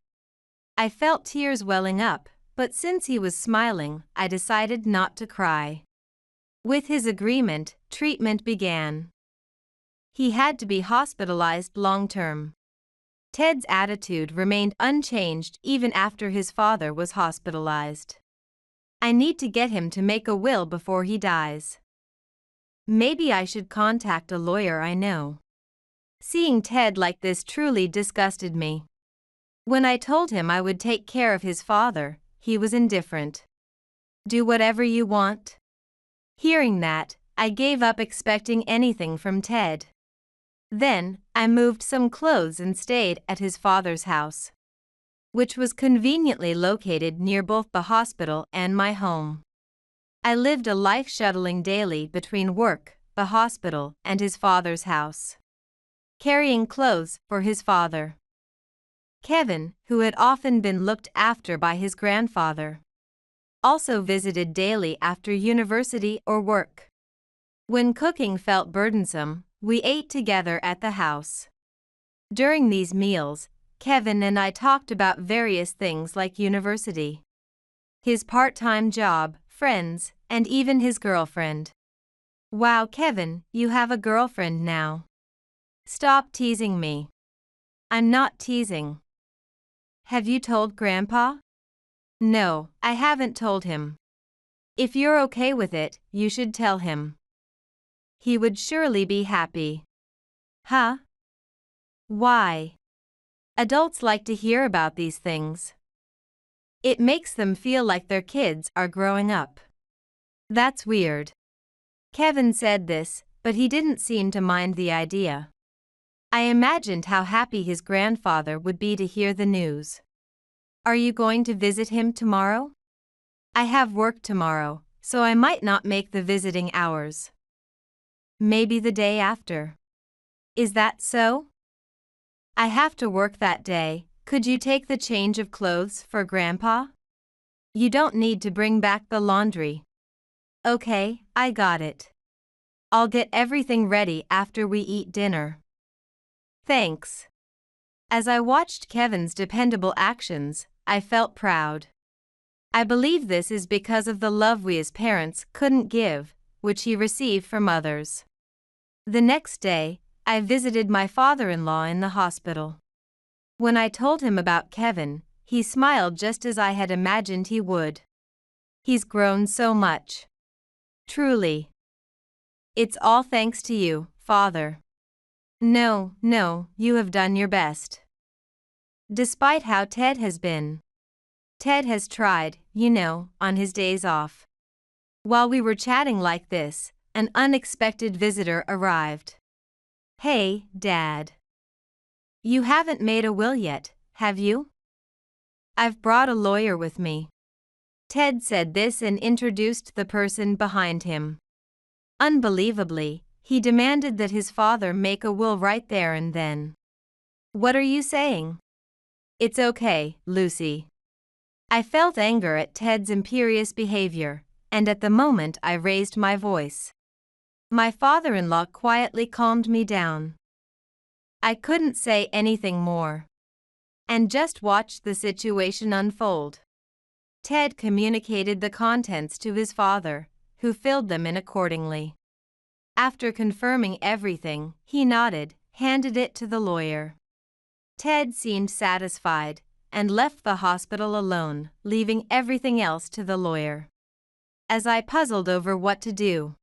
I felt tears welling up, but since he was smiling, I decided not to cry. With his agreement, treatment began. He had to be hospitalized long-term. Ted's attitude remained unchanged even after his father was hospitalized. I need to get him to make a will before he dies. Maybe I should contact a lawyer I know. Seeing Ted like this truly disgusted me. When I told him I would take care of his father, he was indifferent. Do whatever you want. Hearing that, I gave up expecting anything from Ted. Then, I moved some clothes and stayed at his father's house, which was conveniently located near both the hospital and my home. I lived a life shuttling daily between work, the hospital, and his father's house, carrying clothes for his father. Kevin, who had often been looked after by his grandfather, also visited daily after university or work. When cooking felt burdensome, we ate together at the house. During these meals, Kevin and I talked about various things like university, his part-time job, friends, and even his girlfriend. Wow, Kevin, you have a girlfriend now. Stop teasing me. I'm not teasing. Have you told Grandpa? No, I haven't told him. If you're okay with it, you should tell him. He would surely be happy. Huh? Why? Adults like to hear about these things. It makes them feel like their kids are growing up. That's weird. Kevin said this, but he didn't seem to mind the idea. I imagined how happy his grandfather would be to hear the news. Are you going to visit him tomorrow? I have work tomorrow, so I might not make the visiting hours. Maybe the day after. Is that so? I have to work that day. Could you take the change of clothes for Grandpa? You don't need to bring back the laundry. Okay, I got it. I'll get everything ready after we eat dinner. Thanks. As I watched Kevin's dependable actions, I felt proud. I believe this is because of the love we as parents couldn't give, which he received from others. The next day, I visited my father-in-law in the hospital. When I told him about Kevin, he smiled just as I had imagined he would. He's grown so much. Truly. It's all thanks to you, Father. No, you have done your best. Despite how Ted has been. Ted has tried, on his days off. While we were chatting like this, an unexpected visitor arrived. Hey, Dad. You haven't made a will yet, have you? I've brought a lawyer with me. Ted said this and introduced the person behind him. Unbelievably, he demanded that his father make a will right there and then. What are you saying? It's okay, Lucy. I felt anger at Ted's imperious behavior, and at the moment I raised my voice. My father-in-law quietly calmed me down. I couldn't say anything more. And just watched the situation unfold. Ted communicated the contents to his father, who filled them in accordingly. After confirming everything, he nodded, handed it to the lawyer. Ted seemed satisfied, and left the hospital alone, leaving everything else to the lawyer. As I puzzled over what to do.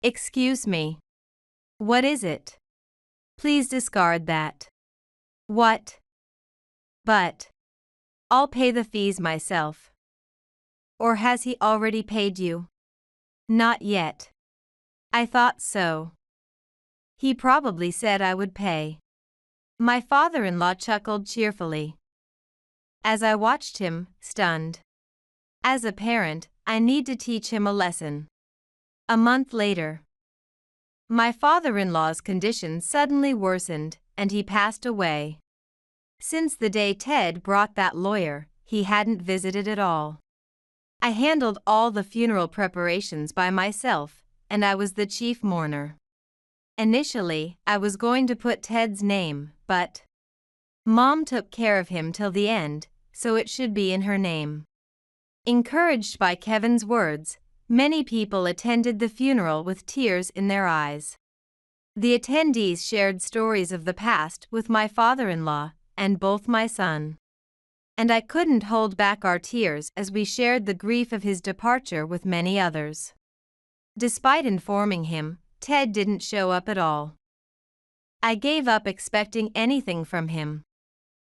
Excuse me. What is it? Please discard that. What? But. I'll pay the fees myself. Or has he already paid you? Not yet. I thought so. He probably said I would pay. My father-in-law chuckled cheerfully. As I watched him, stunned. As a parent, I need to teach him a lesson. A month later. My father-in-law's condition suddenly worsened, and he passed away. Since the day Ted brought that lawyer, he hadn't visited at all. I handled all the funeral preparations by myself, and I was the chief mourner. Initially, I was going to put Ted's name, but Mom took care of him till the end, so it should be in her name. Encouraged by Kevin's words, many people attended the funeral with tears in their eyes. The attendees shared stories of the past with my father-in-law and both my son. And I couldn't hold back our tears as we shared the grief of his departure with many others. Despite informing him, Ted didn't show up at all. I gave up expecting anything from him.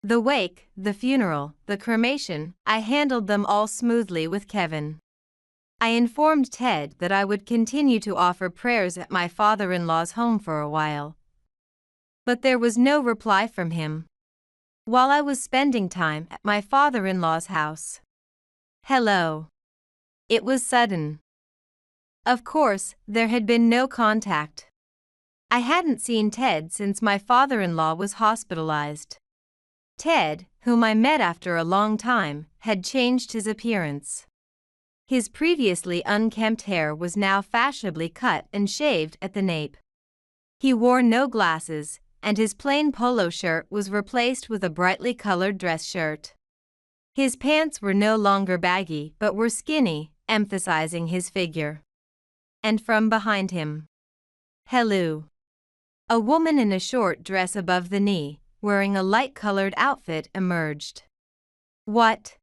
The wake, the funeral, the cremation, I handled them all smoothly with Kevin. I informed Ted that I would continue to offer prayers at my father-in-law's home for a while. But there was no reply from him. While I was spending time at my father-in-law's house. Hello. It was sudden. Of course, there had been no contact. I hadn't seen Ted since my father-in-law was hospitalized. Ted, whom I met after a long time, had changed his appearance. His previously unkempt hair was now fashionably cut and shaved at the nape. He wore no glasses, and his plain polo shirt was replaced with a brightly colored dress shirt. His pants were no longer baggy but were skinny, emphasizing his figure. And from behind him. Hello. A woman in a short dress above the knee, wearing a light-colored outfit, emerged. What?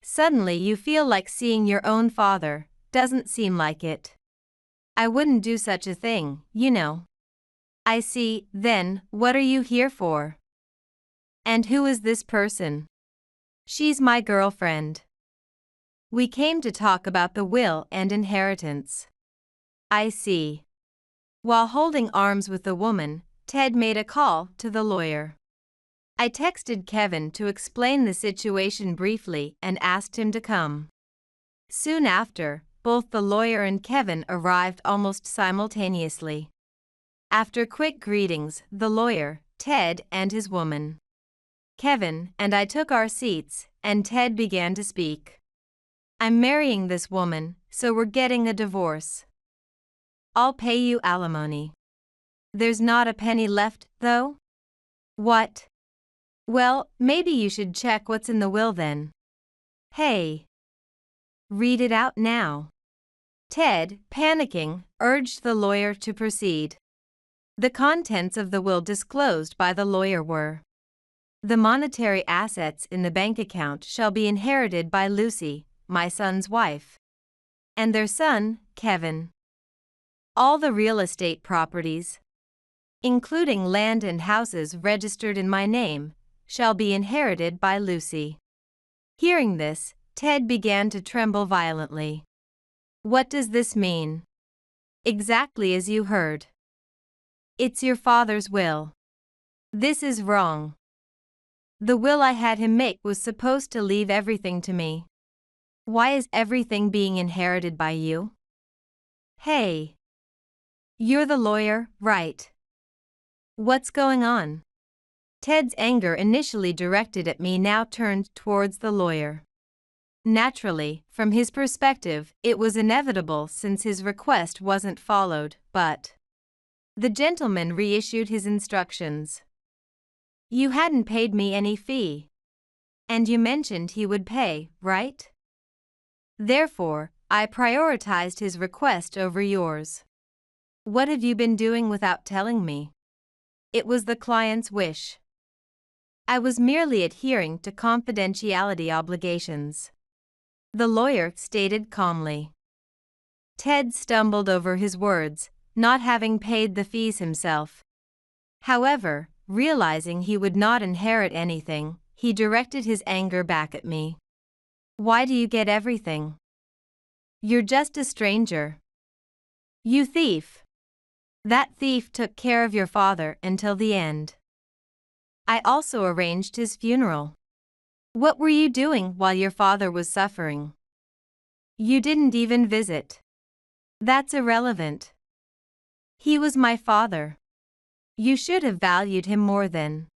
Suddenly you feel like seeing your own father. Doesn't seem like it. I wouldn't do such a thing, you know. I see, then, what are you here for? And who is this person? She's my girlfriend. We came to talk about the will and inheritance. I see. While holding arms with the woman, Ted made a call to the lawyer. I texted Kevin to explain the situation briefly and asked him to come. Soon after, both the lawyer and Kevin arrived almost simultaneously. After quick greetings, the lawyer, Ted, and his woman, Kevin, and I took our seats, and Ted began to speak. I'm marrying this woman, so we're getting a divorce. I'll pay you alimony. There's not a penny left, though? What? Well, maybe you should check what's in the will then. Hey. Read it out now. Ted, panicking, urged the lawyer to proceed. The contents of the will disclosed by the lawyer were: the monetary assets in the bank account shall be inherited by Lucy, my son's wife, and their son, Kevin. All the real estate properties, including land and houses registered in my name, shall be inherited by Lucy. Hearing this, Ted began to tremble violently. What does this mean? Exactly as you heard. It's your father's will. This is wrong. The will I had him make was supposed to leave everything to me. Why is everything being inherited by you? Hey. You're the lawyer, right? What's going on? Ted's anger, initially directed at me, now turned towards the lawyer. Naturally, from his perspective, it was inevitable since his request wasn't followed, but the gentleman reissued his instructions. You hadn't paid me any fee. And you mentioned he would pay, right? Therefore, I prioritized his request over yours. What have you been doing without telling me? It was the client's wish. I was merely adhering to confidentiality obligations, the lawyer stated calmly. Ted stumbled over his words, not having paid the fees himself. However, realizing he would not inherit anything, he directed his anger back at me. Why do you get everything? You're just a stranger. You thief. That thief took care of your father until the end. I also arranged his funeral. What were you doing while your father was suffering? You didn't even visit. That's irrelevant. He was my father. You should have valued him more then.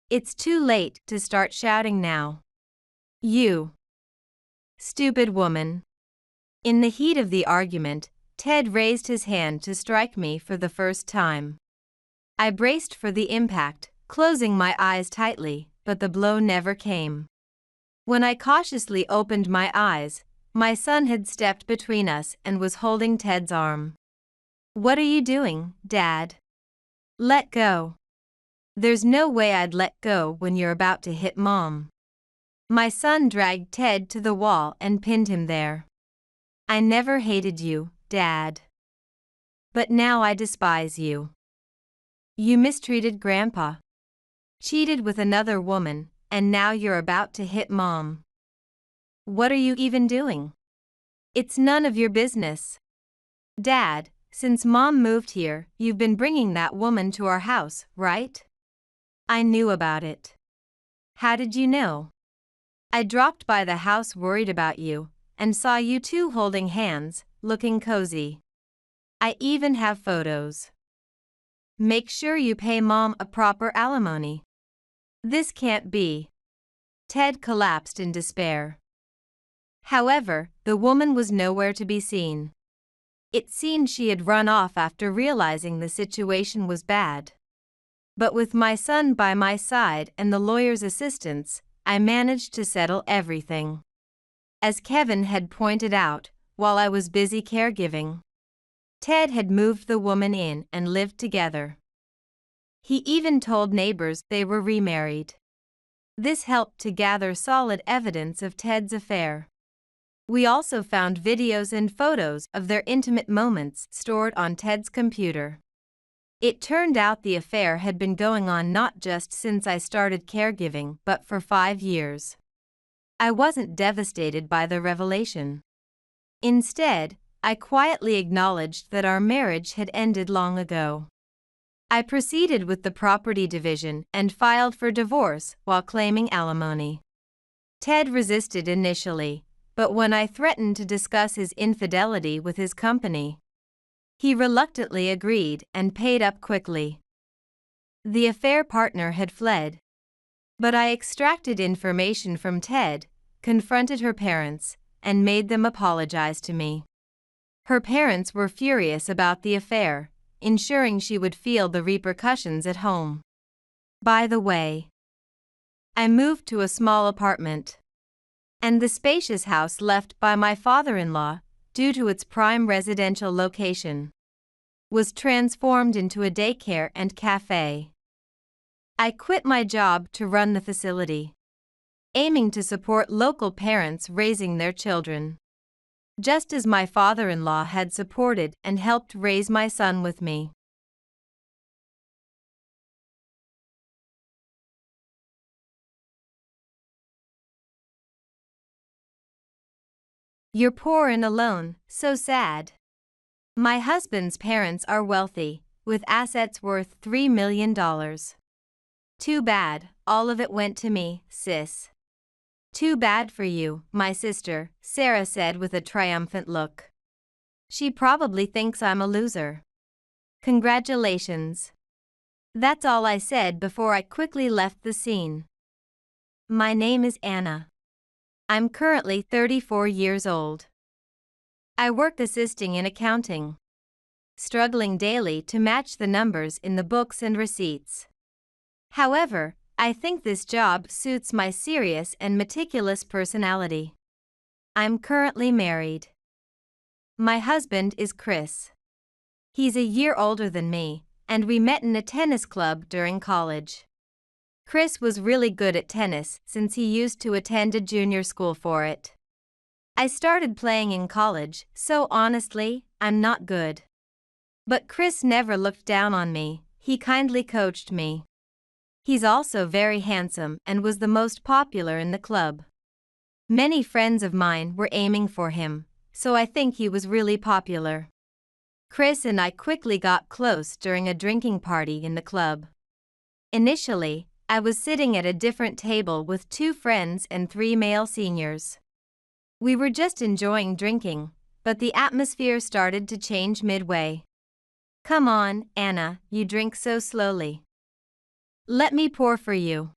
It's too late to start shouting now. You stupid woman. In the heat of the argument, Ted raised his hand to strike me for the first time. I braced for the impact, closing my eyes tightly, but the blow never came. When I cautiously opened my eyes, my son had stepped between us and was holding Ted's arm. What are you doing, Dad? Let go. There's no way I'd let go when you're about to hit Mom. My son dragged Ted to the wall and pinned him there. I never hated you, Dad. But now I despise you. You mistreated Grandpa, cheated with another woman, and now you're about to hit Mom. What are you even doing? It's none of your business. Dad, since Mom moved here, you've been bringing that woman to our house, right? I knew about it. How did you know? I dropped by the house worried about you, and saw you two holding hands, looking cozy. I even have photos. Make sure you pay Mom a proper alimony. This can't be. Ted collapsed in despair. However, the woman was nowhere to be seen. It seemed she had run off after realizing the situation was bad. But with my son by my side and the lawyer's assistance, I managed to settle everything. As Kevin had pointed out, while I was busy caregiving, Ted had moved the woman in and lived together. He even told neighbors they were remarried. This helped to gather solid evidence of Ted's affair. We also found videos and photos of their intimate moments stored on Ted's computer. It turned out the affair had been going on not just since I started caregiving, but for 5 years. I wasn't devastated by the revelation. Instead, I quietly acknowledged that our marriage had ended long ago. I proceeded with the property division and filed for divorce while claiming alimony. Ted resisted initially, but when I threatened to discuss his infidelity with his company, he reluctantly agreed and paid up quickly. The affair partner had fled, but I extracted information from Ted, confronted her parents, and made them apologize to me. Her parents were furious about the affair, ensuring she would feel the repercussions at home. By the way, I moved to a small apartment, and the spacious house left by my father-in-law, due to its prime residential location, was transformed into a daycare and cafe. I quit my job to run the facility, aiming to support local parents raising their children, just as my father-in-law had supported and helped raise my son with me. You're poor and alone, so sad. My husband's parents are wealthy, with assets worth $3 million. Too bad, all of it went to me, sis. Too bad for you, my sister, Sarah said with a triumphant look. She probably thinks I'm a loser. Congratulations. That's all I said before I quickly left the scene. My name is Anna. I'm currently 34 years old. I work assisting in accounting, struggling daily to match the numbers in the books and receipts. However, I think this job suits my serious and meticulous personality. I'm currently married. My husband is Chris. He's a year older than me, and we met in a tennis club during college. Chris was really good at tennis since he used to attend a junior school for it. I started playing in college, so honestly, I'm not good. But Chris never looked down on me, he kindly coached me. He's also very handsome and was the most popular in the club. Many friends of mine were aiming for him, so I think he was really popular. Chris and I quickly got close during a drinking party in the club. Initially, I was sitting at a different table with 2 friends and 3 male seniors. We were just enjoying drinking, but the atmosphere started to change midway. Come on, Anna, you drink so slowly. Let me pour for you.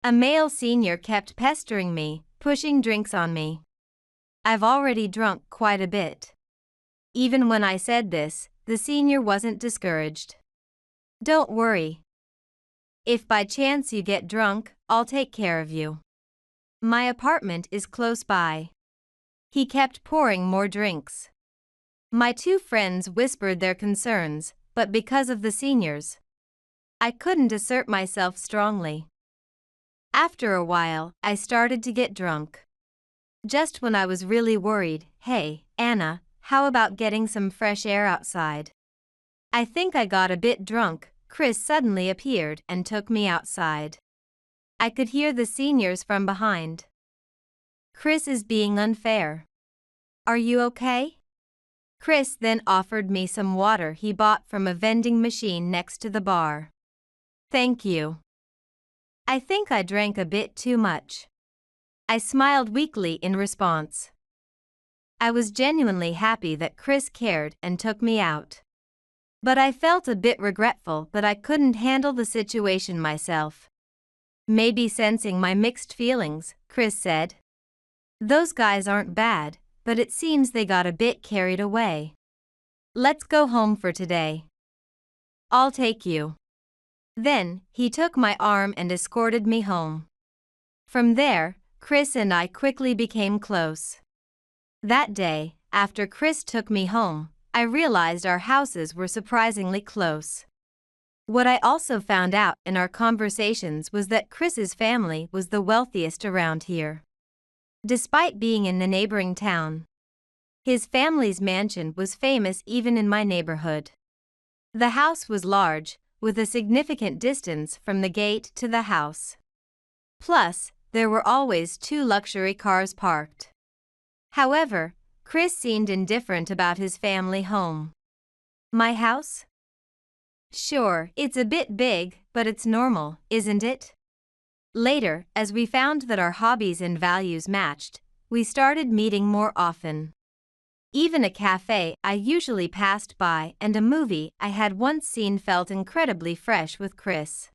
A male senior kept pestering me, pushing drinks on me. I've already drunk quite a bit. Even when I said this, the senior wasn't discouraged. Don't worry. If by chance you get drunk, I'll take care of you. My apartment is close by. He kept pouring more drinks. My 2 friends whispered their concerns, but because of the seniors, I couldn't assert myself strongly. After a while, I started to get drunk. Just when I was really worried, hey, Anna, how about getting some fresh air outside? I think I got a bit drunk. Chris suddenly appeared and took me outside. I could hear the seniors from behind. Chris is being unfair. Are you okay? Chris then offered me some water he bought from a vending machine next to the bar. Thank you. I think I drank a bit too much. I smiled weakly in response. I was genuinely happy that Chris cared and took me out. But I felt a bit regretful that I couldn't handle the situation myself. Maybe sensing my mixed feelings, Chris said. Those guys aren't bad, but it seems they got a bit carried away. Let's go home for today. I'll take you. Then, he took my arm and escorted me home. From there, Chris and I quickly became close. That day, after Chris took me home, I realized our houses were surprisingly close. What I also found out in our conversations was that Chris's family was the wealthiest around here. Despite being in the neighboring town, his family's mansion was famous even in my neighborhood. The house was large, with a significant distance from the gate to the house. Plus, there were always 2 luxury cars parked. However, Chris seemed indifferent about his family home. My house? Sure, it's a bit big, but it's normal, isn't it? Later, as we found that our hobbies and values matched, we started meeting more often. Even a cafe I usually passed by and a movie I had once seen felt incredibly fresh with Chris.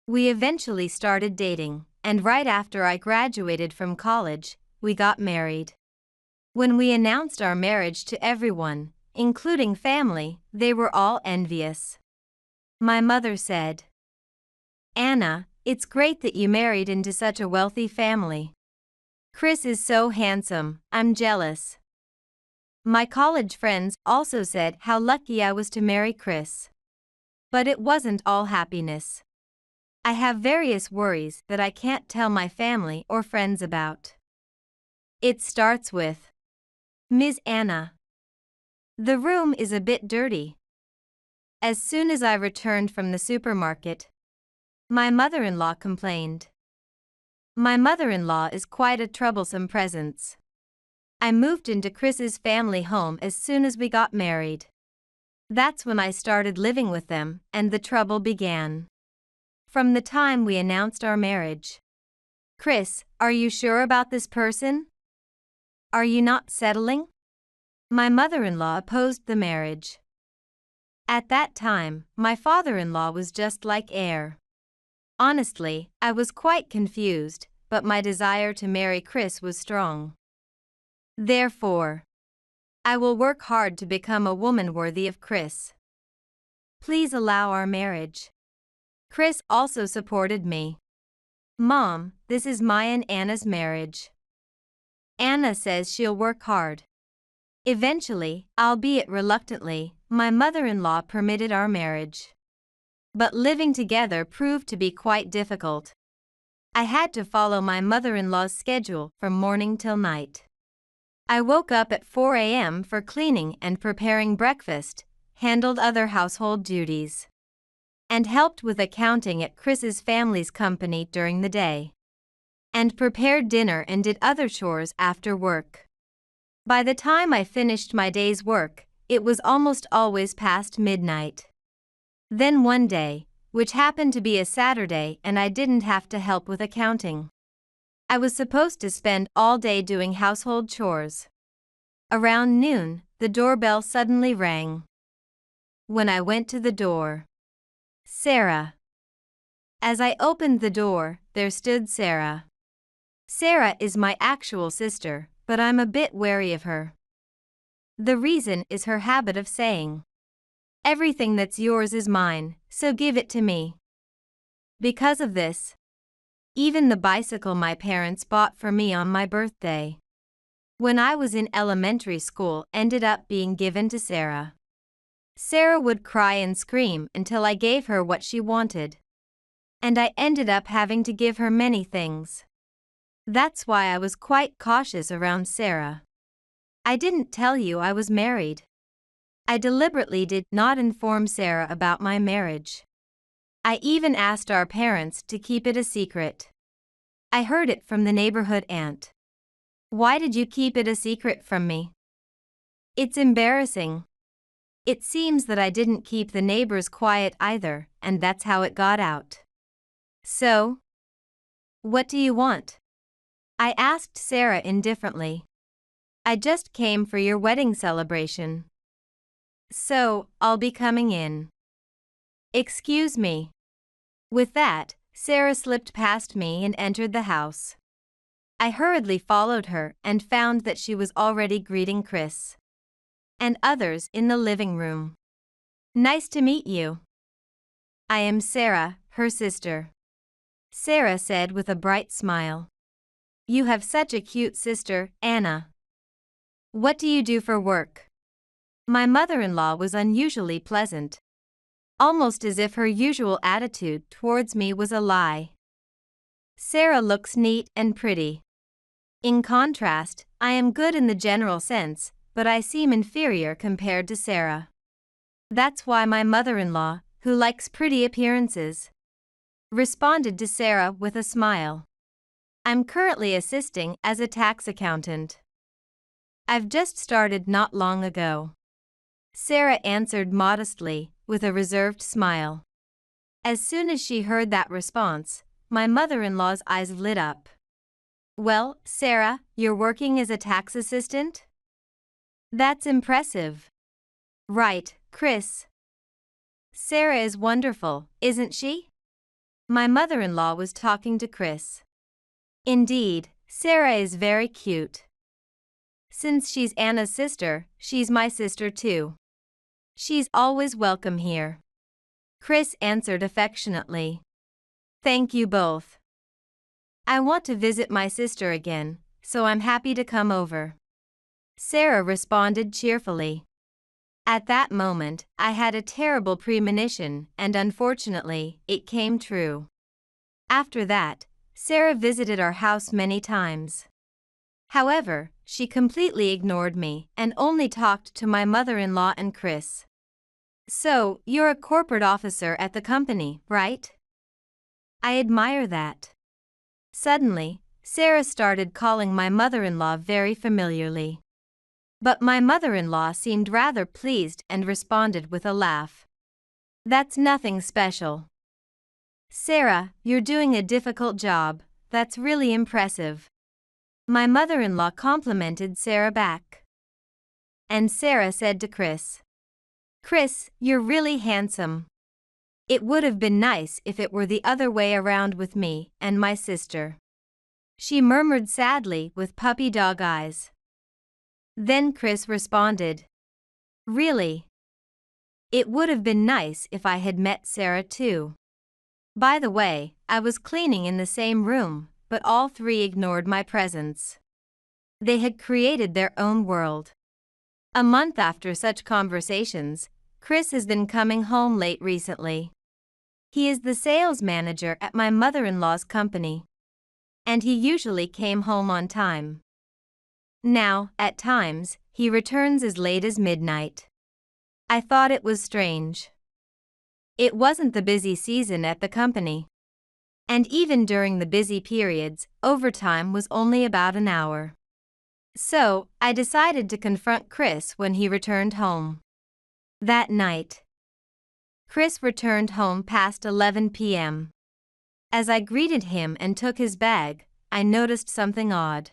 We eventually started dating, and right after I graduated from college, we got married. When we announced our marriage to everyone, including family, they were all envious. My mother said, "Anna, it's great that you married into such a wealthy family. Chris is so handsome, I'm jealous." My college friends also said how lucky I was to marry Chris. But it wasn't all happiness. I have various worries that I can't tell my family or friends about. It starts with, "Ms. Anna, the room is a bit dirty." As soon as I returned from the supermarket, my mother-in-law complained. My mother-in-law is quite a troublesome presence. I moved into Chris's family home as soon as we got married. That's when I started living with them, and the trouble began. From the time we announced our marriage. "Chris, are you sure about this person? Are you not settling?" My mother-in-law opposed the marriage. At that time, my father-in-law was just like air. Honestly, I was quite confused, but my desire to marry Chris was strong. Therefore, I will work hard to become a woman worthy of Chris. Please allow our marriage. Chris also supported me. "Mom, this is Maya and Anna's marriage. Anna says she'll work hard." Eventually, albeit reluctantly, my mother-in-law permitted our marriage. But living together proved to be quite difficult. I had to follow my mother-in-law's schedule from morning till night. I woke up at 4 a.m. for cleaning and preparing breakfast, handled other household duties, and helped with accounting at Chris's family's company during the day, and prepared dinner and did other chores after work. By the time I finished my day's work, it was almost always past midnight. Then one day, which happened to be a Saturday, and I didn't have to help with accounting. I was supposed to spend all day doing household chores. Around noon, the doorbell suddenly rang. When I went to the door, Sarah. As I opened the door, there stood Sarah. Sarah is my actual sister, but I'm a bit wary of her. The reason is her habit of saying, "Everything that's yours is mine, so give it to me." Because of this, even the bicycle my parents bought for me on my birthday, when I was in elementary school, ended up being given to Sarah. Sarah would cry and scream until I gave her what she wanted. And I ended up having to give her many things. That's why I was quite cautious around Sarah. I didn't tell you I was married. I deliberately did not inform Sarah about my marriage. I even asked our parents to keep it a secret. I heard it from the neighborhood aunt. "Why did you keep it a secret from me?" "It's embarrassing." It seems that I didn't keep the neighbors quiet either, and that's how it got out. "So, what do you want?" I asked Sarah indifferently. "I just came for your wedding celebration. So, I'll be coming in." "Excuse me." With that, Sarah slipped past me and entered the house. I hurriedly followed her and found that she was already greeting Chris and others in the living room. "Nice to meet you. I am Sarah, her sister," Sarah said with a bright smile. "You have such a cute sister, Anna. What do you do for work?" My mother-in-law was unusually pleasant. almost as if her usual attitude towards me was a lie. Sarah looks neat and pretty. In contrast, I am good in the general sense, but I seem inferior compared to Sarah. That's why my mother-in-law, who likes pretty appearances, responded to Sarah with a smile. I'm currently assisting as a tax accountant. I've just started not long ago. Sarah answered modestly, with a reserved smile. As soon as she heard that response, my mother-in-law's eyes lit up. Well, Sarah, you're working as a tax assistant? That's impressive. Right, Chris. Sarah is wonderful, isn't she? My mother-in-law was talking to Chris. Indeed, Sarah is very cute. Since she's Anna's sister, she's my sister too. She's always welcome here. Chris answered affectionately. Thank you both. I want to visit my sister again, so I'm happy to come over. Sarah responded cheerfully. At that moment, I had a terrible premonition, and unfortunately, it came true. After that, Sarah visited our house many times. However, she completely ignored me and only talked to my mother-in-law and Chris. So, you're a corporate officer at the company, right? I admire that. Suddenly, Sarah started calling my mother-in-law very familiarly. But my mother-in-law seemed rather pleased and responded with a laugh. That's nothing special. Sarah, you're doing a difficult job, that's really impressive. My mother-in-law complimented Sarah back. And Sarah said to Chris, Chris, you're really handsome. It would have been nice if it were the other way around with me and my sister. She murmured sadly with puppy dog eyes. Then Chris responded, Really? It would have been nice if I had met Sarah too. By the way, I was cleaning in the same room, but all three ignored my presence. They had created their own world. A month after such conversations, Chris has been coming home late recently. He is the sales manager at my mother-in-law's company. And he usually came home on time. Now, at times, he returns as late as midnight. I thought it was strange. It wasn't the busy season at the company. And even during the busy periods, overtime was only about an hour. So, I decided to confront Chris when he returned home. That night, Chris returned home past 11 p.m. As I greeted him and took his bag, I noticed something odd.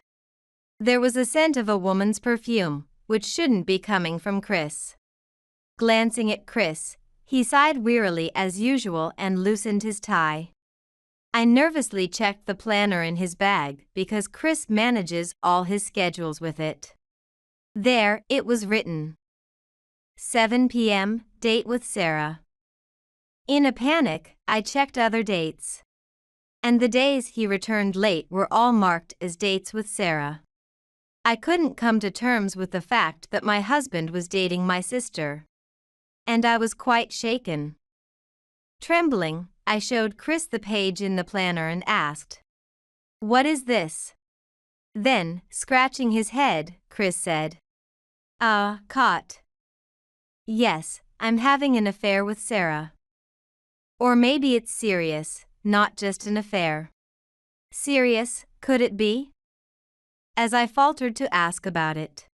There was a scent of a woman's perfume, which shouldn't be coming from Chris. Glancing at Chris, he sighed wearily as usual and loosened his tie. I nervously checked the planner in his bag because Chris manages all his schedules with it. There, it was written. 7 p.m., date with Sarah. In a panic, I checked other dates. And the days he returned late were all marked as dates with Sarah. I couldn't come to terms with the fact that my husband was dating my sister. And I was quite shaken. Trembling, I showed Chris the page in the planner and asked, What is this? Then, scratching his head, Chris said, Caught. Yes, I'm having an affair with Sarah. Or maybe it's serious, not just an affair. Serious, could it be? As I faltered to ask about it.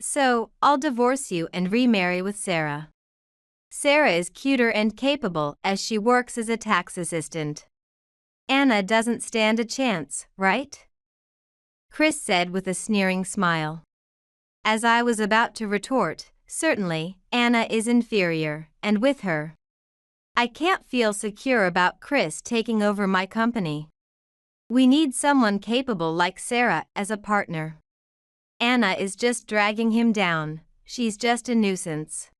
So, I'll divorce you and remarry with Sarah. Sarah is cuter and capable as she works as a tax assistant. Anna doesn't stand a chance, right? Chris said with a sneering smile. As I was about to retort, certainly, Anna is inferior, and with her, I can't feel secure about Chris taking over my company. We need someone capable like Sarah as a partner. Anna is just dragging him down, she's just a nuisance.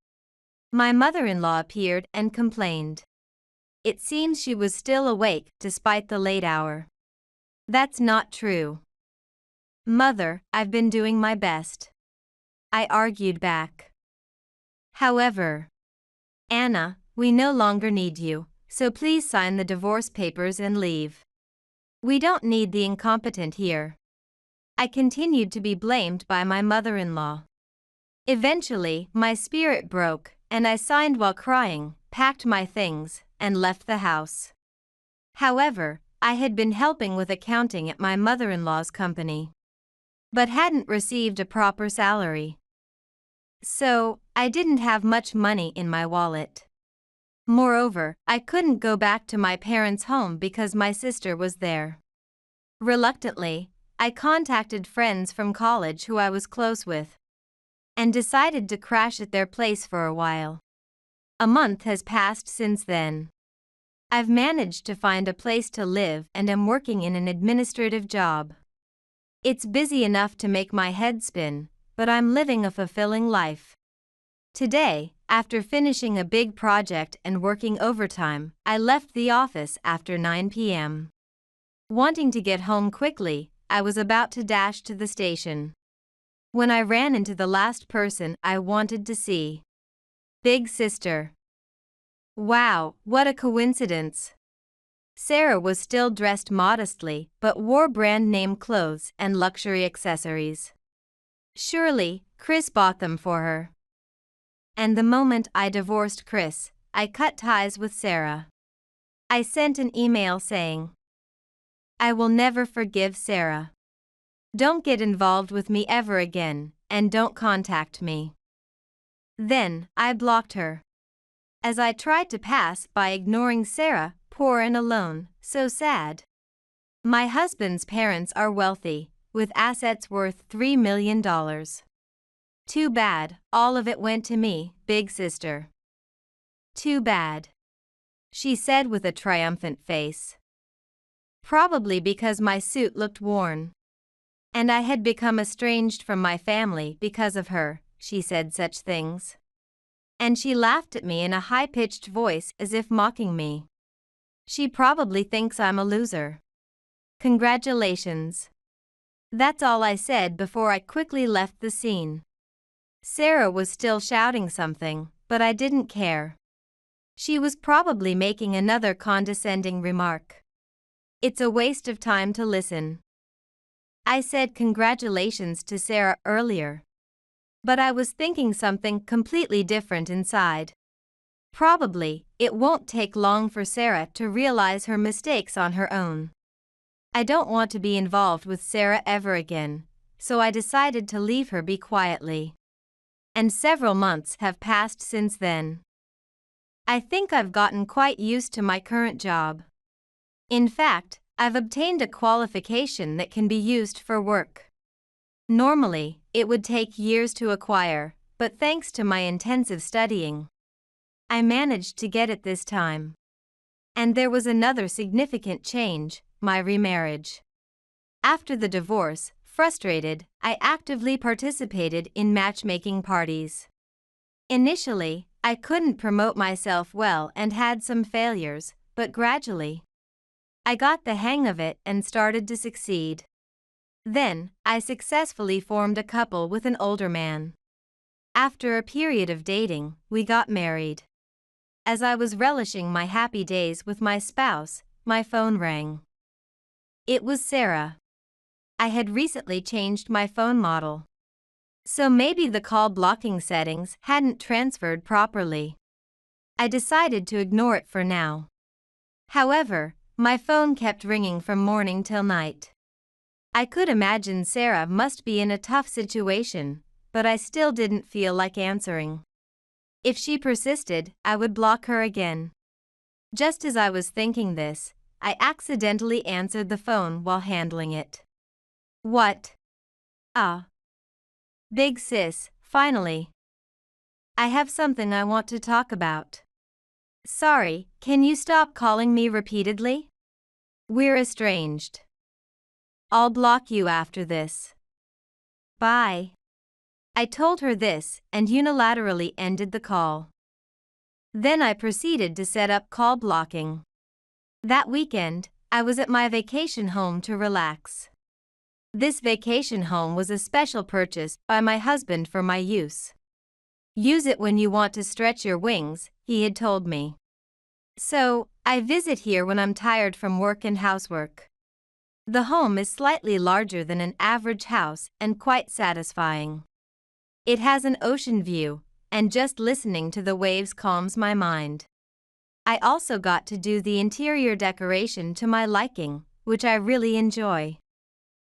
My mother-in-law appeared and complained. It seems she was still awake despite the late hour. That's not true. Mother, I've been doing my best. I argued back. However, Anna, we no longer need you, so please sign the divorce papers and leave. We don't need the incompetent here. I continued to be blamed by my mother-in-law. Eventually, my spirit broke, and I signed while crying, packed my things, and left the house. However, I had been helping with accounting at my mother-in-law's company, but hadn't received a proper salary. So, I didn't have much money in my wallet. Moreover, I couldn't go back to my parents' home because my sister was there. Reluctantly, I contacted friends from college who I was close with, and decided to crash at their place for a while. A month has passed since then. I've managed to find a place to live and am working in an administrative job. It's busy enough to make my head spin, but I'm living a fulfilling life. Today, after finishing a big project and working overtime, I left the office after 9 p.m. Wanting to get home quickly, I was about to dash to the station when I ran into the last person I wanted to see. Big sister. Wow, what a coincidence. Sarah was still dressed modestly but wore brand name clothes and luxury accessories. Surely, Chris bought them for her. And the moment I divorced Chris, I cut ties with Sarah. I sent an email saying, I will never forgive Sarah. Don't get involved with me ever again, and don't contact me. Then, I blocked her. As I tried to pass by ignoring Sarah, poor and alone, so sad. My husband's parents are wealthy, with assets worth $3 million. Too bad, all of it went to me, big sister. Too bad, she said with a triumphant face. Probably because my suit looked worn. And I had become estranged from my family because of her, she said such things. And she laughed at me in a high-pitched voice as if mocking me. She probably thinks I'm a loser. Congratulations. That's all I said before I quickly left the scene. Sarah was still shouting something, but I didn't care. She was probably making another condescending remark. It's a waste of time to listen. I said congratulations to Sarah earlier, but I was thinking something completely different inside. Probably, it won't take long for Sarah to realize her mistakes on her own. I don't want to be involved with Sarah ever again, so I decided to leave her be quietly. And several months have passed since then. I think I've gotten quite used to my current job. In fact, I've obtained a qualification that can be used for work. Normally, it would take years to acquire, but thanks to my intensive studying, I managed to get it this time. And there was another significant change, my remarriage. After the divorce, frustrated, I actively participated in matchmaking parties. Initially, I couldn't promote myself well and had some failures, but gradually, I got the hang of it and started to succeed. Then, I successfully formed a couple with an older man. After a period of dating, we got married. As I was relishing my happy days with my spouse, my phone rang. It was Sarah. I had recently changed my phone model, so maybe the call blocking settings hadn't transferred properly. I decided to ignore it for now. However, my phone kept ringing from morning till night. I could imagine Sarah must be in a tough situation, but I still didn't feel like answering. If she persisted, I would block her again. Just as I was thinking this, I accidentally answered the phone while handling it. What? Big sis, finally. I have something I want to talk about. Sorry, can you stop calling me repeatedly? We're estranged. I'll block you after this. Bye. I told her this and unilaterally ended the call. Then I proceeded to set up call blocking. That weekend, I was at my vacation home to relax. This vacation home was a special purchase by my husband for my use. Use it when you want to stretch your wings, he had told me. So, I visit here when I'm tired from work and housework. The home is slightly larger than an average house and quite satisfying. It has an ocean view, and just listening to the waves calms my mind. I also got to do the interior decoration to my liking, which I really enjoy.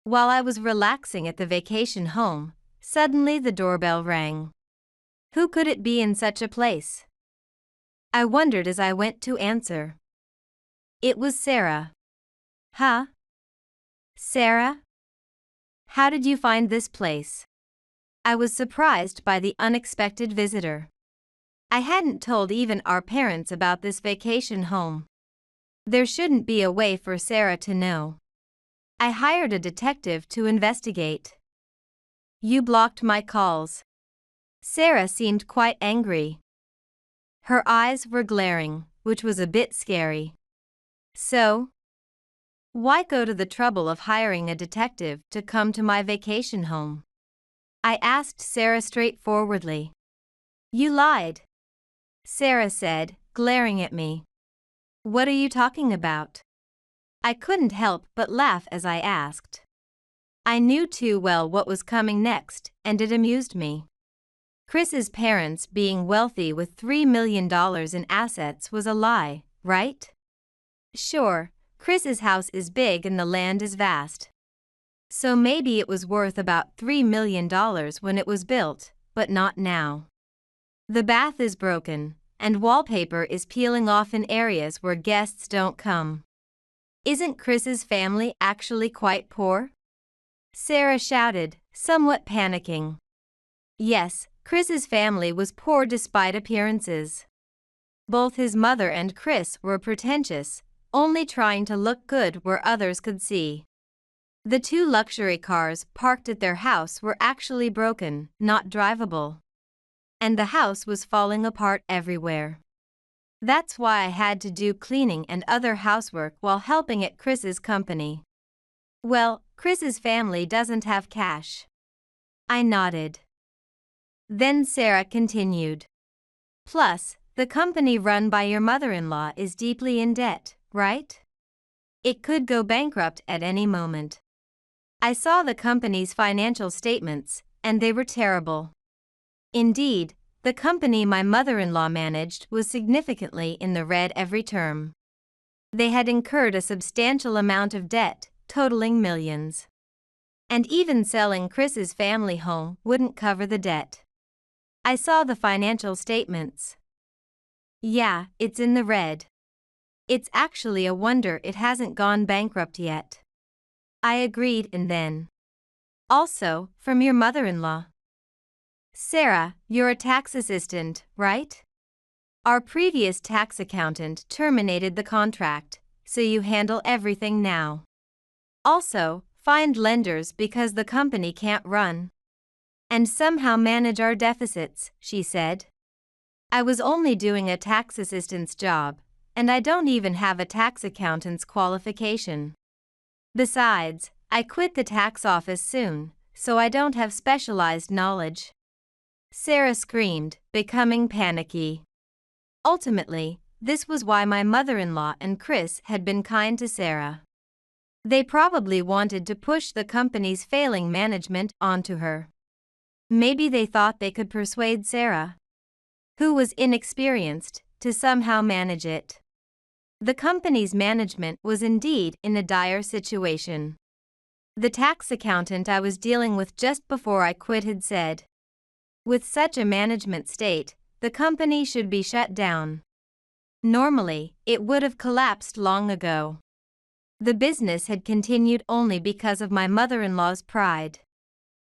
While I was relaxing at the vacation home, suddenly the doorbell rang. Who could it be in such a place? I wondered as I went to answer. It was Sarah. Huh? Sarah? How did you find this place? I was surprised by the unexpected visitor. I hadn't told even our parents about this vacation home. There shouldn't be a way for Sarah to know. I hired a detective to investigate. You blocked my calls. Sarah seemed quite angry. Her eyes were glaring, which was a bit scary. So, why go to the trouble of hiring a detective to come to my vacation home? I asked Sarah straightforwardly. You lied, Sarah said, glaring at me. What are you talking about? I couldn't help but laugh as I asked. I knew too well what was coming next, and it amused me. Chris's parents being wealthy with $3 million in assets was a lie, right? Sure, Chris's house is big and the land is vast. So maybe it was worth about $3 million when it was built, but not now. The bath is broken, and wallpaper is peeling off in areas where guests don't come. Isn't Chris's family actually quite poor? Sarah shouted, somewhat panicking. Yes, Chris's family was poor despite appearances. Both his mother and Chris were pretentious, only trying to look good where others could see. The 2 luxury cars parked at their house were actually broken, not drivable. And the house was falling apart everywhere. That's why I had to do cleaning and other housework while helping at Chris's company. Well, Chris's family doesn't have cash. I nodded. Then Sarah continued. Plus, the company run by your mother-in-law is deeply in debt, right? It could go bankrupt at any moment. I saw the company's financial statements, and they were terrible. Indeed, the company my mother-in-law managed was significantly in the red every term. They had incurred a substantial amount of debt, totaling millions. And even selling Chris's family home wouldn't cover the debt. I saw the financial statements. Yeah, it's in the red. It's actually a wonder it hasn't gone bankrupt yet. I agreed, and then. Also, from your mother-in-law. Sarah, you're a tax assistant, right? Our previous tax accountant terminated the contract, so you handle everything now. Also, find lenders because the company can't run. And somehow manage our deficits, she said. I was only doing a tax assistant's job, and I don't even have a tax accountant's qualification. Besides, I quit the tax office soon, so I don't have specialized knowledge. Sarah screamed, becoming panicky. Ultimately, this was why my mother-in-law and Chris had been kind to Sarah. They probably wanted to push the company's failing management onto her. Maybe they thought they could persuade Sarah, who was inexperienced, to somehow manage it. The company's management was indeed in a dire situation. The tax accountant I was dealing with just before I quit had said, with such a management state, the company should be shut down. Normally, it would have collapsed long ago. The business had continued only because of my mother-in-law's pride.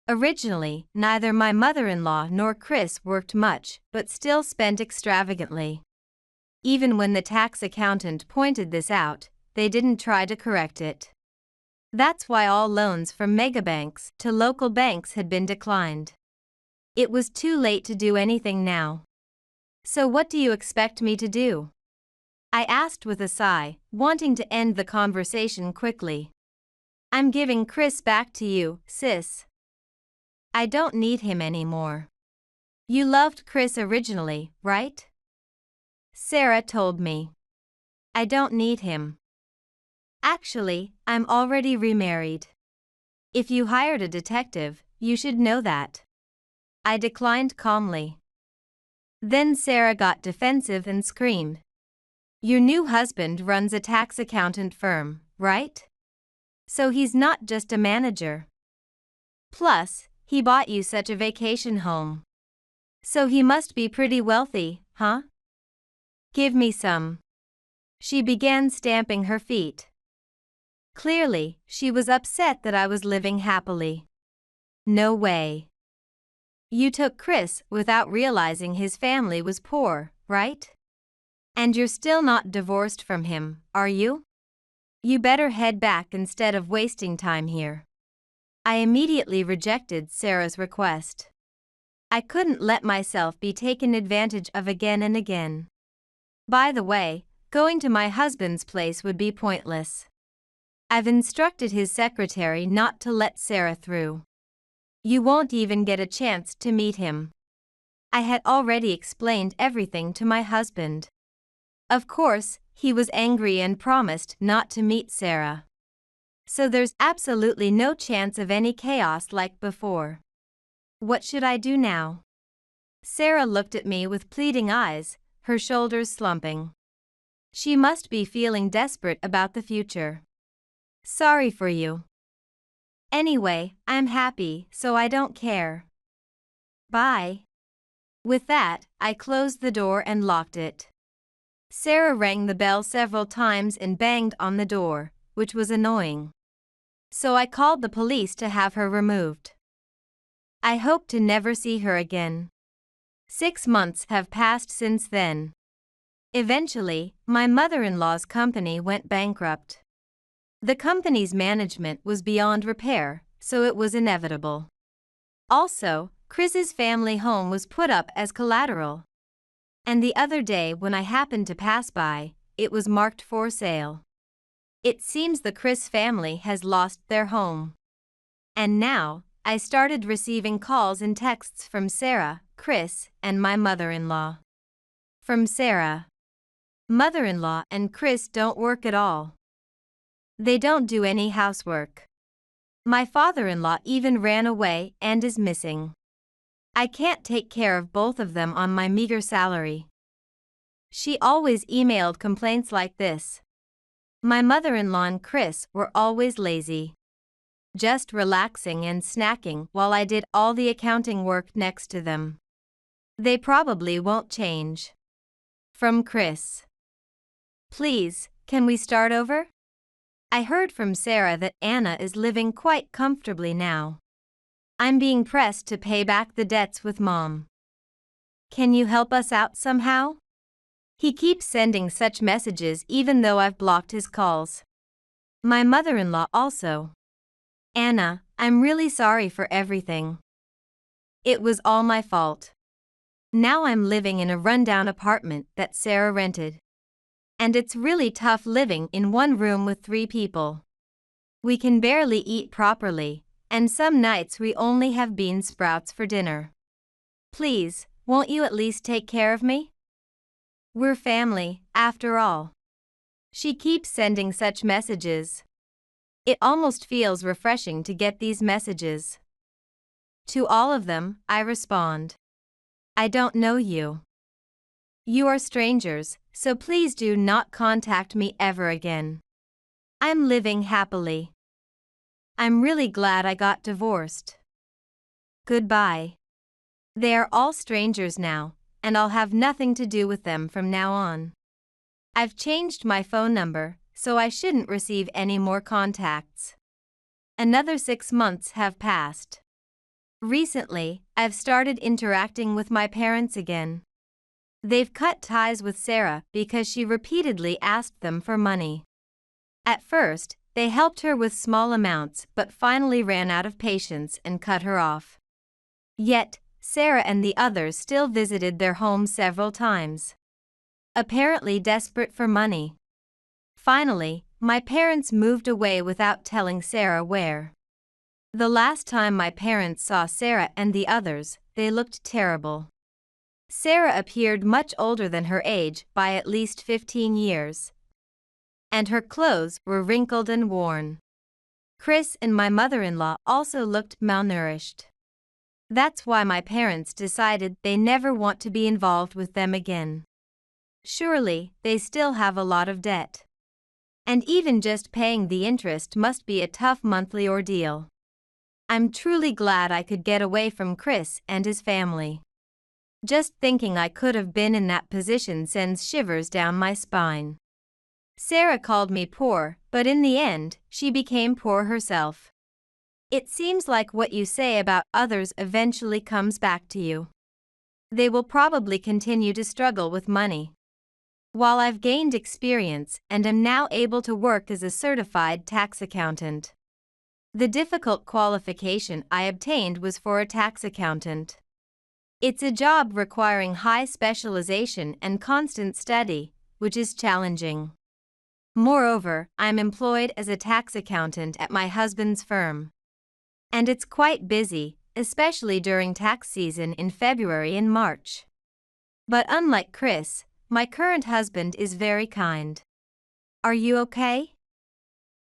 Originally, neither my mother-in-law nor Chris worked much, but still spent extravagantly. Even when the tax accountant pointed this out, they didn't try to correct it. That's why all loans from megabanks to local banks had been declined. It was too late to do anything now. So what do you expect me to do? I asked with a sigh, wanting to end the conversation quickly. I'm giving Chris back to you, sis. I don't need him anymore. You loved Chris originally, right? Sarah told me. I don't need him. Actually, I'm already remarried. If you hired a detective, you should know that. I declined calmly. Then Sarah got defensive and screamed. Your new husband runs a tax accountant firm, right? So he's not just a manager. Plus, he bought you such a vacation home. So he must be pretty wealthy, huh? Give me some. She began stamping her feet. Clearly, she was upset that I was living happily. No way. You took Chris without realizing his family was poor, right? And you're still not divorced from him, are you? You better head back instead of wasting time here. I immediately rejected Sarah's request. I couldn't let myself be taken advantage of again and again. By the way, going to my husband's place would be pointless. I've instructed his secretary not to let Sarah through. You won't even get a chance to meet him. I had already explained everything to my husband. Of course, he was angry and promised not to meet Sarah. So there's absolutely no chance of any chaos like before. What should I do now? Sarah looked at me with pleading eyes, her shoulders slumping. She must be feeling desperate about the future. Sorry for you. Anyway, I'm happy, so I don't care. Bye. With that, I closed the door and locked it. Sarah rang the bell several times and banged on the door, which was annoying. So I called the police to have her removed. I hope to never see her again. 6 months have passed since then. Eventually, my mother-in-law's company went bankrupt. The company's management was beyond repair, so it was inevitable. Also, Chris's family home was put up as collateral. And the other day when I happened to pass by, it was marked for sale. It seems the Chris family has lost their home. And now, I started receiving calls and texts from Sarah, Chris, and my mother-in-law. From Sarah. Mother-in-law and Chris don't work at all. They don't do any housework. My father-in-law even ran away and is missing. I can't take care of both of them on my meager salary. She always emailed complaints like this. My mother-in-law and Chris were always lazy. Just relaxing and snacking while I did all the accounting work next to them. They probably won't change. From Chris. Please, can we start over? I heard from Sarah that Anna is living quite comfortably now. I'm being pressed to pay back the debts with Mom. Can you help us out somehow? He keeps sending such messages even though I've blocked his calls. My mother-in-law also. Anna, I'm really sorry for everything. It was all my fault. Now I'm living in a rundown apartment that Sarah rented. And it's really tough living in one room with 3 people. We can barely eat properly, and some nights we only have bean sprouts for dinner. Please, won't you at least take care of me? We're family, after all. She keeps sending such messages. It almost feels refreshing to get these messages. To all of them, I respond. I don't know you. You are strangers, so please do not contact me ever again. I'm living happily. I'm really glad I got divorced. Goodbye. They are all strangers now, and I'll have nothing to do with them from now on. I've changed my phone number, so I shouldn't receive any more contacts. Another 6 months have passed. Recently, I've started interacting with my parents again. They've cut ties with Sarah because she repeatedly asked them for money. At first, they helped her with small amounts but finally ran out of patience and cut her off. Yet, Sarah and the others still visited their home several times. Apparently desperate for money. Finally, my parents moved away without telling Sarah where. The last time my parents saw Sarah and the others, they looked terrible. Sarah appeared much older than her age by at least 15 years. And her clothes were wrinkled and worn. Chris and my mother-in-law also looked malnourished. That's why my parents decided they never want to be involved with them again. Surely, they still have a lot of debt. And even just paying the interest must be a tough monthly ordeal. I'm truly glad I could get away from Chris and his family. Just thinking I could have been in that position sends shivers down my spine. Sarah called me poor, but in the end, she became poor herself. It seems like what you say about others eventually comes back to you. They will probably continue to struggle with money. While I've gained experience and am now able to work as a certified tax accountant. The difficult qualification I obtained was for a tax accountant. It's a job requiring high specialization and constant study, which is challenging. Moreover, I'm employed as a tax accountant at my husband's firm. And it's quite busy, especially during tax season in February and March. But unlike Chris, my current husband is very kind. Are you okay?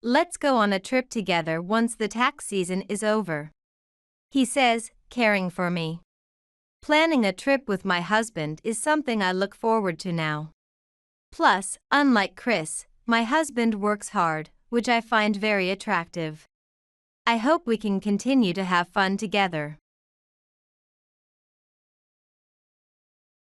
Let's go on a trip together once the tax season is over. He says, caring for me. Planning a trip with my husband is something I look forward to now. Plus, unlike Chris, my husband works hard, which I find very attractive. I hope we can continue to have fun together.